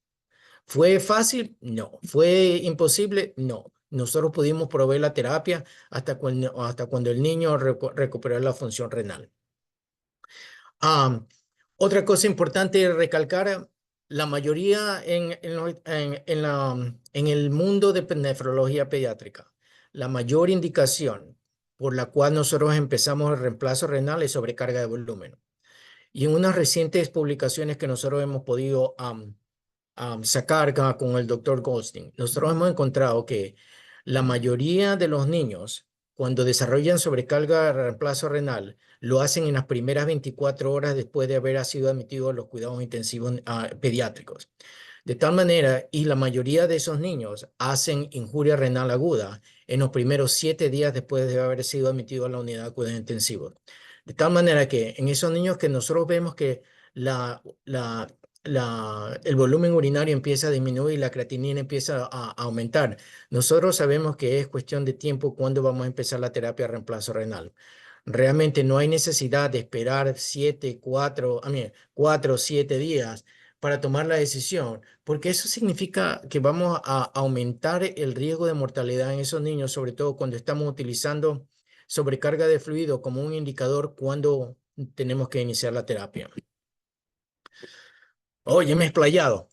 ¿Fue fácil? No. ¿Fue imposible? No. Nosotros pudimos proveer la terapia hasta cuando el niño recuperó la función renal. Otra cosa importante recalcar, la mayoría en el mundo de nefrología pediátrica, la mayor indicación por la cual nosotros empezamos el reemplazo renal es sobrecarga de volumen. Y en unas recientes publicaciones que nosotros hemos podido sacar con el doctor Goldstein, nosotros hemos encontrado que la mayoría de los niños, cuando desarrollan sobrecarga de reemplazo renal, lo hacen en las primeras 24 horas después de haber sido admitidos a los cuidados intensivos pediátricos. De tal manera, y la mayoría de esos niños hacen injuria renal aguda en los primeros 7 días después de haber sido admitidos a la unidad de cuidados intensivos. De tal manera que en esos niños que nosotros vemos que el volumen urinario empieza a disminuir y la creatinina empieza a aumentar, nosotros sabemos que es cuestión de tiempo cuando vamos a empezar la terapia de reemplazo renal. Realmente no hay necesidad de esperar 4 o 7 días para tomar la decisión, porque eso significa que vamos a aumentar el riesgo de mortalidad en esos niños, sobre todo cuando estamos utilizando sobrecarga de fluido como un indicador cuando tenemos que iniciar la terapia. Oye, me he explayado.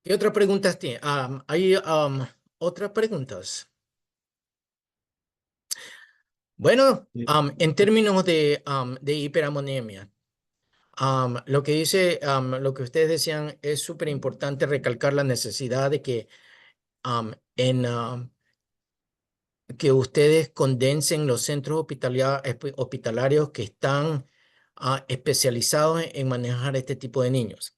¿Qué otras preguntas tiene? ¿Hay otras preguntas? Bueno, en términos de hiperamonemia, lo que lo que ustedes decían es súper importante recalcar la necesidad de que que ustedes condensen los centros hospitalarios que están especializados en manejar este tipo de niños.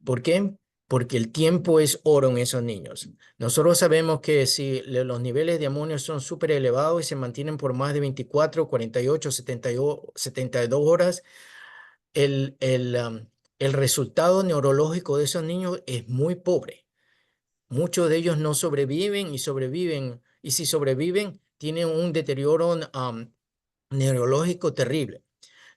¿Por qué? Porque el tiempo es oro en esos niños. Nosotros sabemos que si los niveles de amonio son súper elevados y se mantienen por más de 24, 48, 72 horas, el resultado neurológico de esos niños es muy pobre. Muchos de ellos no sobreviven y si sobreviven, tienen un deterioro neurológico terrible.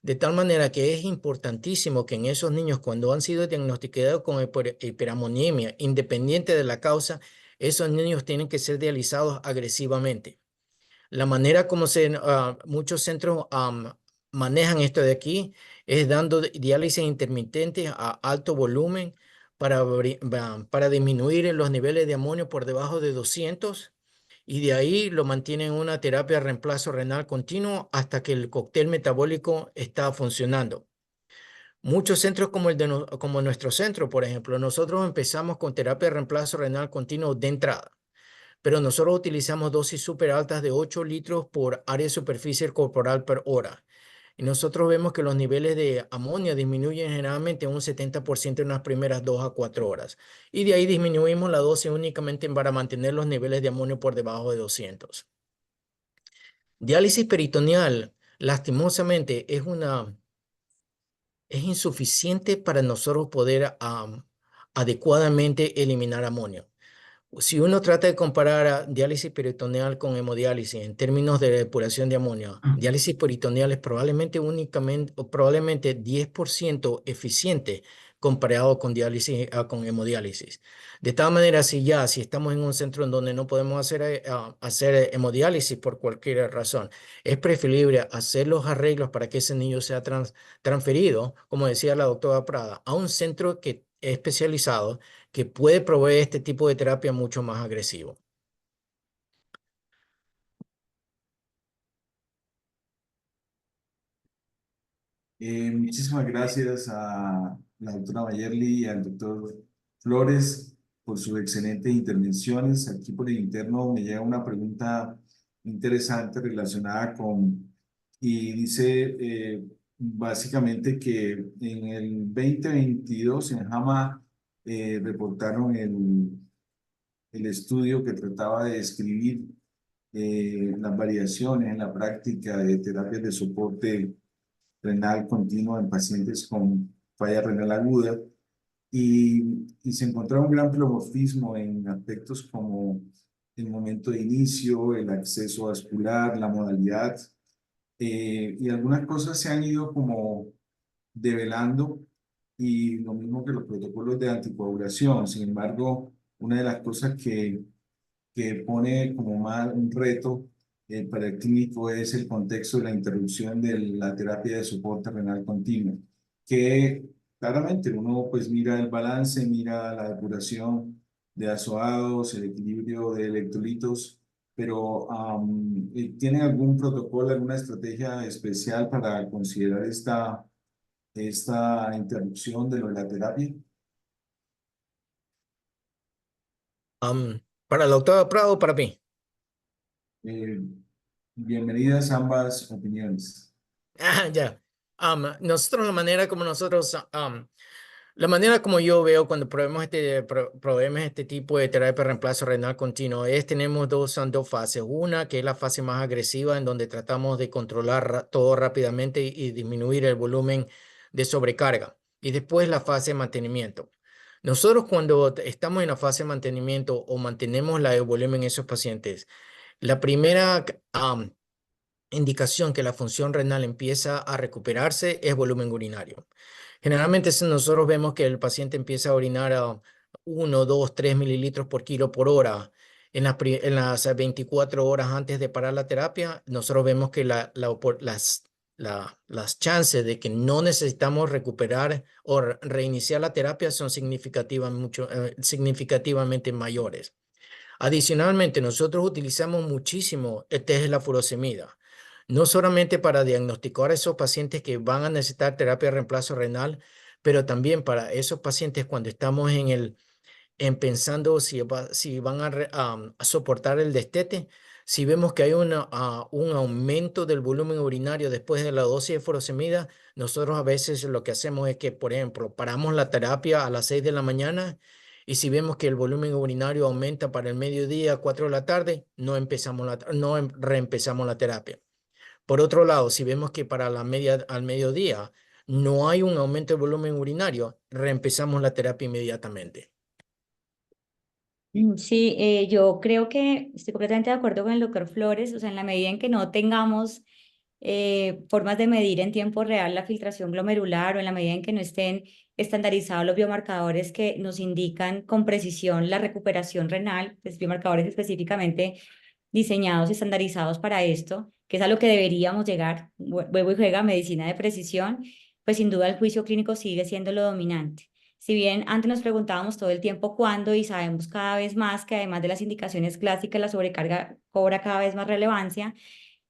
De tal manera que es importantísimo que en esos niños, cuando han sido diagnosticados con hiperamonemia, independiente de la causa, esos niños tienen que ser dializados agresivamente. La manera como muchos centros manejan esto de aquí es dando diálisis intermitente a alto volumen para disminuir los niveles de amonio por debajo de 200 y de ahí lo mantienen en una terapia de reemplazo renal continuo hasta que el cóctel metabólico está funcionando. Muchos centros como nuestro centro, por ejemplo, nosotros empezamos con terapia de reemplazo renal continuo de entrada, pero nosotros utilizamos dosis súper altas de 8 litros por área de superficie corporal por hora. Y nosotros vemos que los niveles de amonio disminuyen generalmente un 70% en las primeras 2 a 4 horas. Y de ahí disminuimos la dosis únicamente para mantener los niveles de amonio por debajo de 200. Diálisis peritoneal, lastimosamente, es insuficiente para nosotros poder adecuadamente eliminar amonio. Si uno trata de comparar a diálisis peritoneal con hemodiálisis en términos de depuración de amonio, diálisis peritoneal es probablemente 10% eficiente comparado con con hemodiálisis. De tal manera, si estamos en un centro en donde no podemos hacer hemodiálisis por cualquier razón, es preferible hacer los arreglos para que ese niño sea transferido, como decía la doctora Prada, a un centro que es especializado que puede proveer este tipo de terapia mucho más agresivo. Muchísimas gracias a la doctora Mayerly y al doctor Flores por sus excelentes intervenciones. Aquí por el interno me llega una pregunta interesante relacionada y dice básicamente que en el 2022 en JAMA reportaron el estudio que trataba de describir las variaciones en la práctica de terapias de soporte renal continua en pacientes con falla renal aguda y se encontraba un gran pleomorfismo en aspectos como el momento de inicio, el acceso vascular, la modalidad y algunas cosas se han ido como develando y lo mismo que los protocolos de anticoagulación. Sin embargo, una de las cosas que pone como más un reto para el clínico es el contexto de la interrupción de la terapia de soporte renal continuo, que claramente uno pues mira el balance, mira la depuración de azoados, el equilibrio de electrolitos, pero ¿tienen algún protocolo, alguna estrategia especial para considerar esta interrupción de la terapia? ¿Para la doctora Prado o para mí? Eh, Bienvenidas ambas opiniones. Ya. Nosotros, la manera como yo veo cuando probemos este tipo de terapia de reemplazo renal continuo es tenemos dos fases. Una que es la fase más agresiva en donde tratamos de controlar todo rápidamente y disminuir el volumen de sobrecarga. Y después la fase de mantenimiento. Nosotros cuando estamos en la fase de mantenimiento o mantenemos el volumen en esos pacientes, la primera indicación que la función renal empieza a recuperarse es volumen urinario. Generalmente nosotros vemos que el paciente empieza a orinar a 1, 2, 3 mililitros por kilo por hora. En las 24 horas antes de parar la terapia, nosotros vemos que las chances de que no necesitamos recuperar o reiniciar la terapia son significativamente mayores. Adicionalmente, nosotros utilizamos muchísimo el test de la furosemida, no solamente para diagnosticar a esos pacientes que van a necesitar terapia de reemplazo renal, pero también para esos pacientes cuando estamos en pensando si van a soportar el destete. Si vemos que hay un aumento del volumen urinario después de la dosis de furosemida, nosotros a veces lo que hacemos es que, por ejemplo, paramos la terapia a las 6 de la mañana y si vemos que el volumen urinario aumenta para el mediodía, 4 de la tarde, no reempezamos la terapia. Por otro lado, si vemos que para al mediodía no hay un aumento del volumen urinario, reempezamos la terapia inmediatamente. Sí, yo creo que estoy completamente de acuerdo con el doctor Flores, o sea, en la medida en que no tengamos formas de medir en tiempo real la filtración glomerular o en la medida en que no estén estandarizados los biomarcadores que nos indican con precisión la recuperación renal, pues biomarcadores específicamente diseñados y estandarizados para esto, que es a lo que deberíamos llegar, vuelvo y juega medicina de precisión, pues sin duda el juicio clínico sigue siendo lo dominante. Si bien antes nos preguntábamos todo el tiempo cuándo y sabemos cada vez más que además de las indicaciones clásicas, la sobrecarga cobra cada vez más relevancia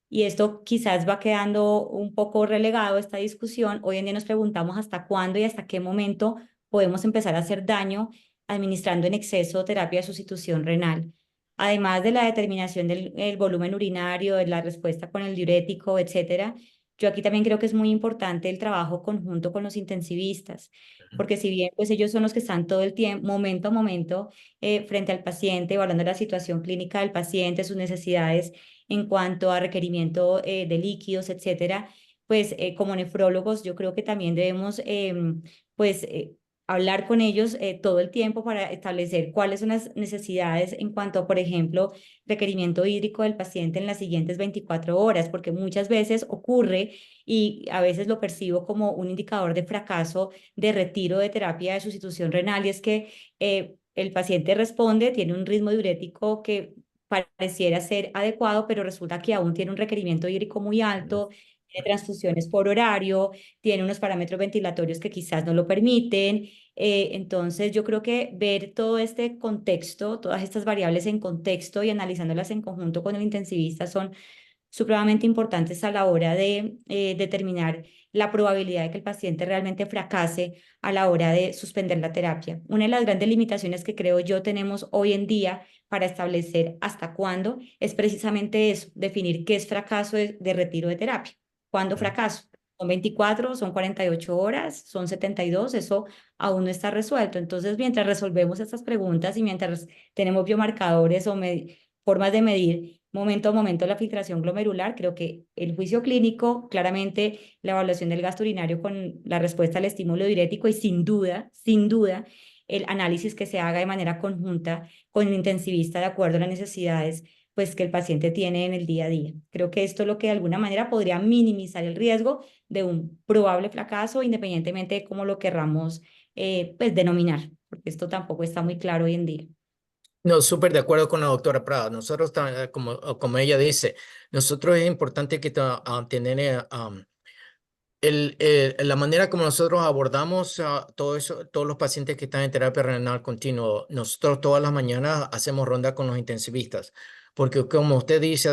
y esto quizás va quedando un poco relegado esta discusión. Hoy en día nos preguntamos hasta cuándo y hasta qué momento podemos empezar a hacer daño administrando en exceso terapia de sustitución renal. Además de la determinación del el volumen urinario, de la respuesta con el diurético, etcétera, yo aquí también creo que es muy importante el trabajo conjunto con los intensivistas, porque si bien pues ellos son los que están todo el tiempo, momento a momento, frente al paciente, evaluando la situación clínica del paciente, sus necesidades en cuanto a requerimiento de líquidos, etcétera, pues como nefrólogos yo creo que también debemos pues hablar con ellos todo el tiempo para establecer cuáles son las necesidades en cuanto a, por ejemplo, requerimiento hídrico del paciente en las siguientes 24 horas, porque muchas veces ocurre y a veces lo percibo como un indicador de fracaso de retiro de terapia de sustitución renal y es que el paciente responde, tiene un ritmo diurético que pareciera ser adecuado, pero resulta que aún tiene un requerimiento hídrico muy alto, tiene transfusiones por horario, tiene unos parámetros ventilatorios que quizás no lo permiten. Entonces, yo creo que ver todo este contexto, todas estas variables en contexto y analizándolas en conjunto con el intensivista son supremamente importantes a la hora de determinar la probabilidad de que el paciente realmente fracase a la hora de suspender la terapia. Una de las grandes limitaciones que creo yo tenemos hoy en día para establecer hasta cuándo es precisamente eso, definir qué es fracaso de retiro de terapia. ¿Cuándo fracaso? ¿Son 24, son 48 horas, son 72? Eso aún no está resuelto. Entonces, mientras resolvemos estas preguntas y mientras tenemos biomarcadores o formas de medir momento a momento la filtración glomerular, creo que el juicio clínico, claramente la evaluación del gasto urinario con la respuesta al estímulo diurético y sin duda, el análisis que se haga de manera conjunta con el intensivista de acuerdo a las necesidades pues que el paciente tiene en el día a día. Creo que esto es lo que de alguna manera podría minimizar el riesgo de un probable fracaso, independientemente de cómo lo querramos pues denominar, porque esto tampoco está muy claro hoy en día. No, súper de acuerdo con la doctora Prada. Nosotros, como ella dice, nosotros es importante que tener la manera como nosotros abordamos todo eso, todos los pacientes que están en terapia renal continua. Nosotros todas las mañanas hacemos ronda con los intensivistas, porque como usted dice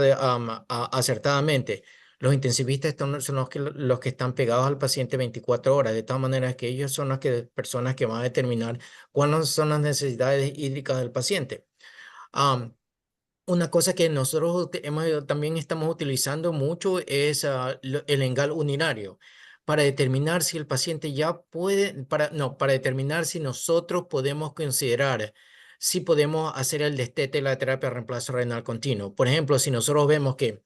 acertadamente, los intensivistas son los que están pegados al paciente 24 horas, de tal manera que ellos son las personas que van a determinar cuáles son las necesidades hídricas del paciente. Una cosa que nosotros también estamos utilizando mucho es el engal urinario para determinar si el paciente ya puede, para determinar si nosotros podemos considerar si podemos hacer el destete de la terapia de reemplazo renal continuo. Por ejemplo, si nosotros vemos que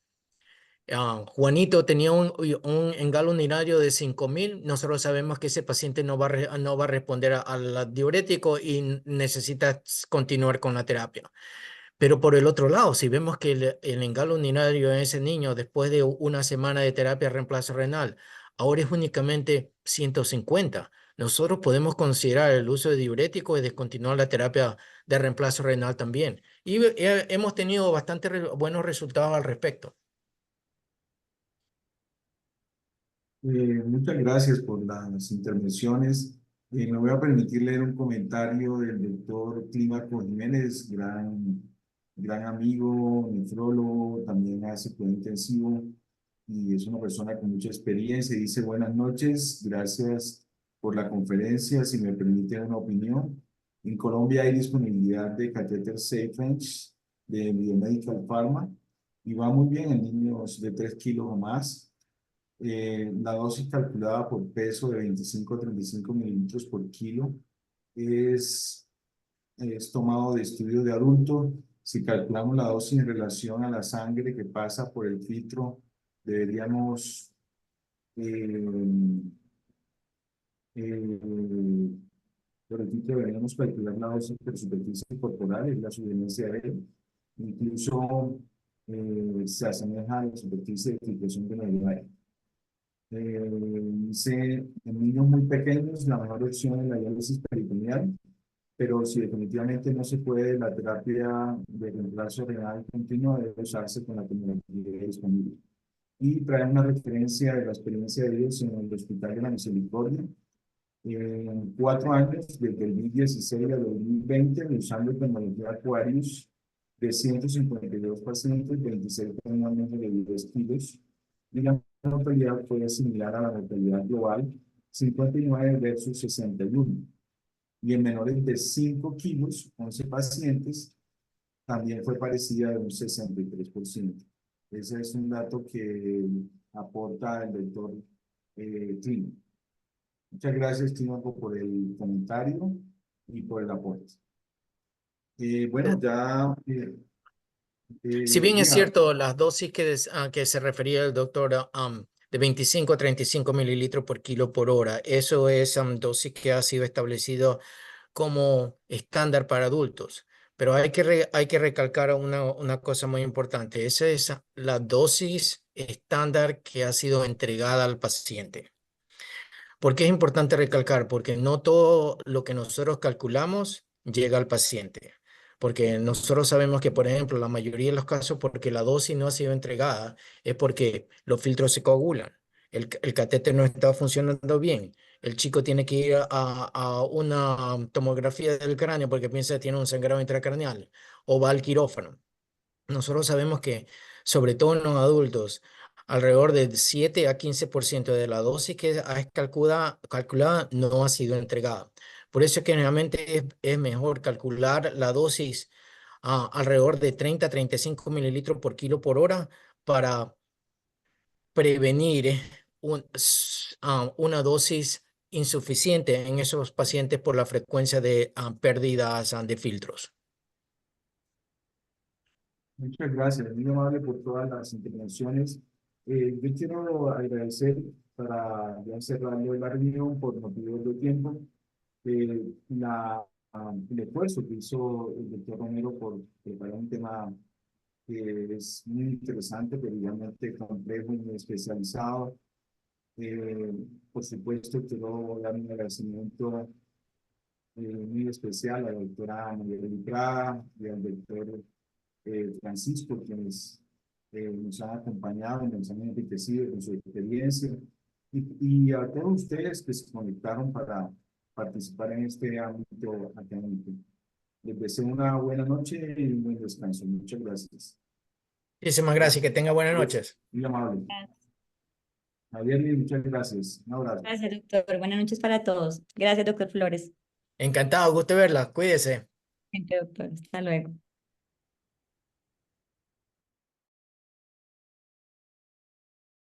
Juanito tenía un engal urinario de 5.000, nosotros sabemos que ese paciente no va a responder al diurético y necesita continuar con la terapia. Pero por el otro lado, si vemos que el engalo urinario en ese niño después de una semana de terapia de reemplazo renal ahora es únicamente 150, nosotros podemos considerar el uso de diuréticos y descontinuar la terapia de reemplazo renal también. Y hemos tenido bastante buenos resultados al respecto. Muchas gracias por las intervenciones. Me voy a permitir leer un comentario del doctor Clímaco Jiménez, gran amigo, nefrólogo, también hace cuidado intensivo y es una persona con mucha experiencia. Dice: buenas noches, gracias por la conferencia. Si me permite una opinión, en Colombia hay disponibilidad de catéter SafeEdge de Biomedical Pharma. y va muy bien en niños de 3 kilos o más. La dosis calculada por peso de 25 a 35 mililitros por kilo es tomado de estudio de adulto. Si calculamos la dosis en relación a la sangre que pasa por el filtro, deberíamos por el filtro deberíamos calcular la dosis por superficie corporal, es la sugerencia de él. Incluso se asemeja a la superficie de filtración de la aire. Dice, en niños muy pequeños, la mejor opción es la diálisis peritoneal, pero si definitivamente no se puede, la terapia de reemplazo renal continua debe usarse con la tecnología disponible. Y trae una referencia de la experiencia de ellos en el Hospital de la Misericordia. En 4 años, desde el 2016 al 2020, usando tecnología Aquarius, de 152 pacientes, 26 tenían menos de 10 kilos, y la mortalidad fue similar a la mortalidad global, 59 versus 61. Y en menores de 5 kilos, 11 pacientes, también fue parecida de un 63%. Ese es un dato que aporta el doctor Clino. Muchas gracias, Tinoco, por el comentario y por el aporte. Bueno, ya... Si bien es diga, cierto, las dosis que se refería el doctor de 25 a 35 mililitros por kilo por hora, eso es dosis que ha sido establecido como estándar para adultos. Pero hay que recalcar una cosa muy importante. Esa es la dosis estándar que ha sido entregada al paciente. ¿Por qué es importante recalcar? Porque no todo lo que nosotros calculamos llega al paciente. Porque nosotros sabemos que, por ejemplo, la mayoría de los casos, porque la dosis no ha sido entregada, es porque los filtros se coagulan, el catéter no está funcionando bien, el chico tiene que ir a una tomografía del cráneo porque piensa que tiene un sangrado intracraneal o va al quirófano. Nosotros sabemos que, sobre todo en los adultos, alrededor del 7 a 15% de la dosis que es calculada no ha sido entregada. Por eso es que generalmente es mejor calcular la dosis alrededor de 30 a 35 mililitros por kilo por hora para prevenir una dosis insuficiente en esos pacientes por la frecuencia de pérdidas de filtros. muchas gracias, muy amable por todas las intervenciones. Yo quiero agradecer, para ya cerrando la reunión por motivos de tiempo, el esfuerzo que hizo el doctor Romero por preparar un tema que es muy interesante, pero realmente complejo y muy especializado. Por supuesto, quiero dar un agradecimiento muy especial a la doctora María Prada y al doctor Francisco, quienes nos han acompañado y nos han enriquecido con su experiencia, y a todos ustedes que se conectaron para participar en este ámbito académico. Les deseo una buena noche y un buen descanso. Muchas gracias. Muchísimas gracias, que tenga buenas noches. Muy amable. Javier, muchas gracias. Un abrazo. Gracias, doctor. Buenas noches para todos. Gracias, doctor Flores. Encantado, gusto verla. Cuídese. Doctor. Hasta luego.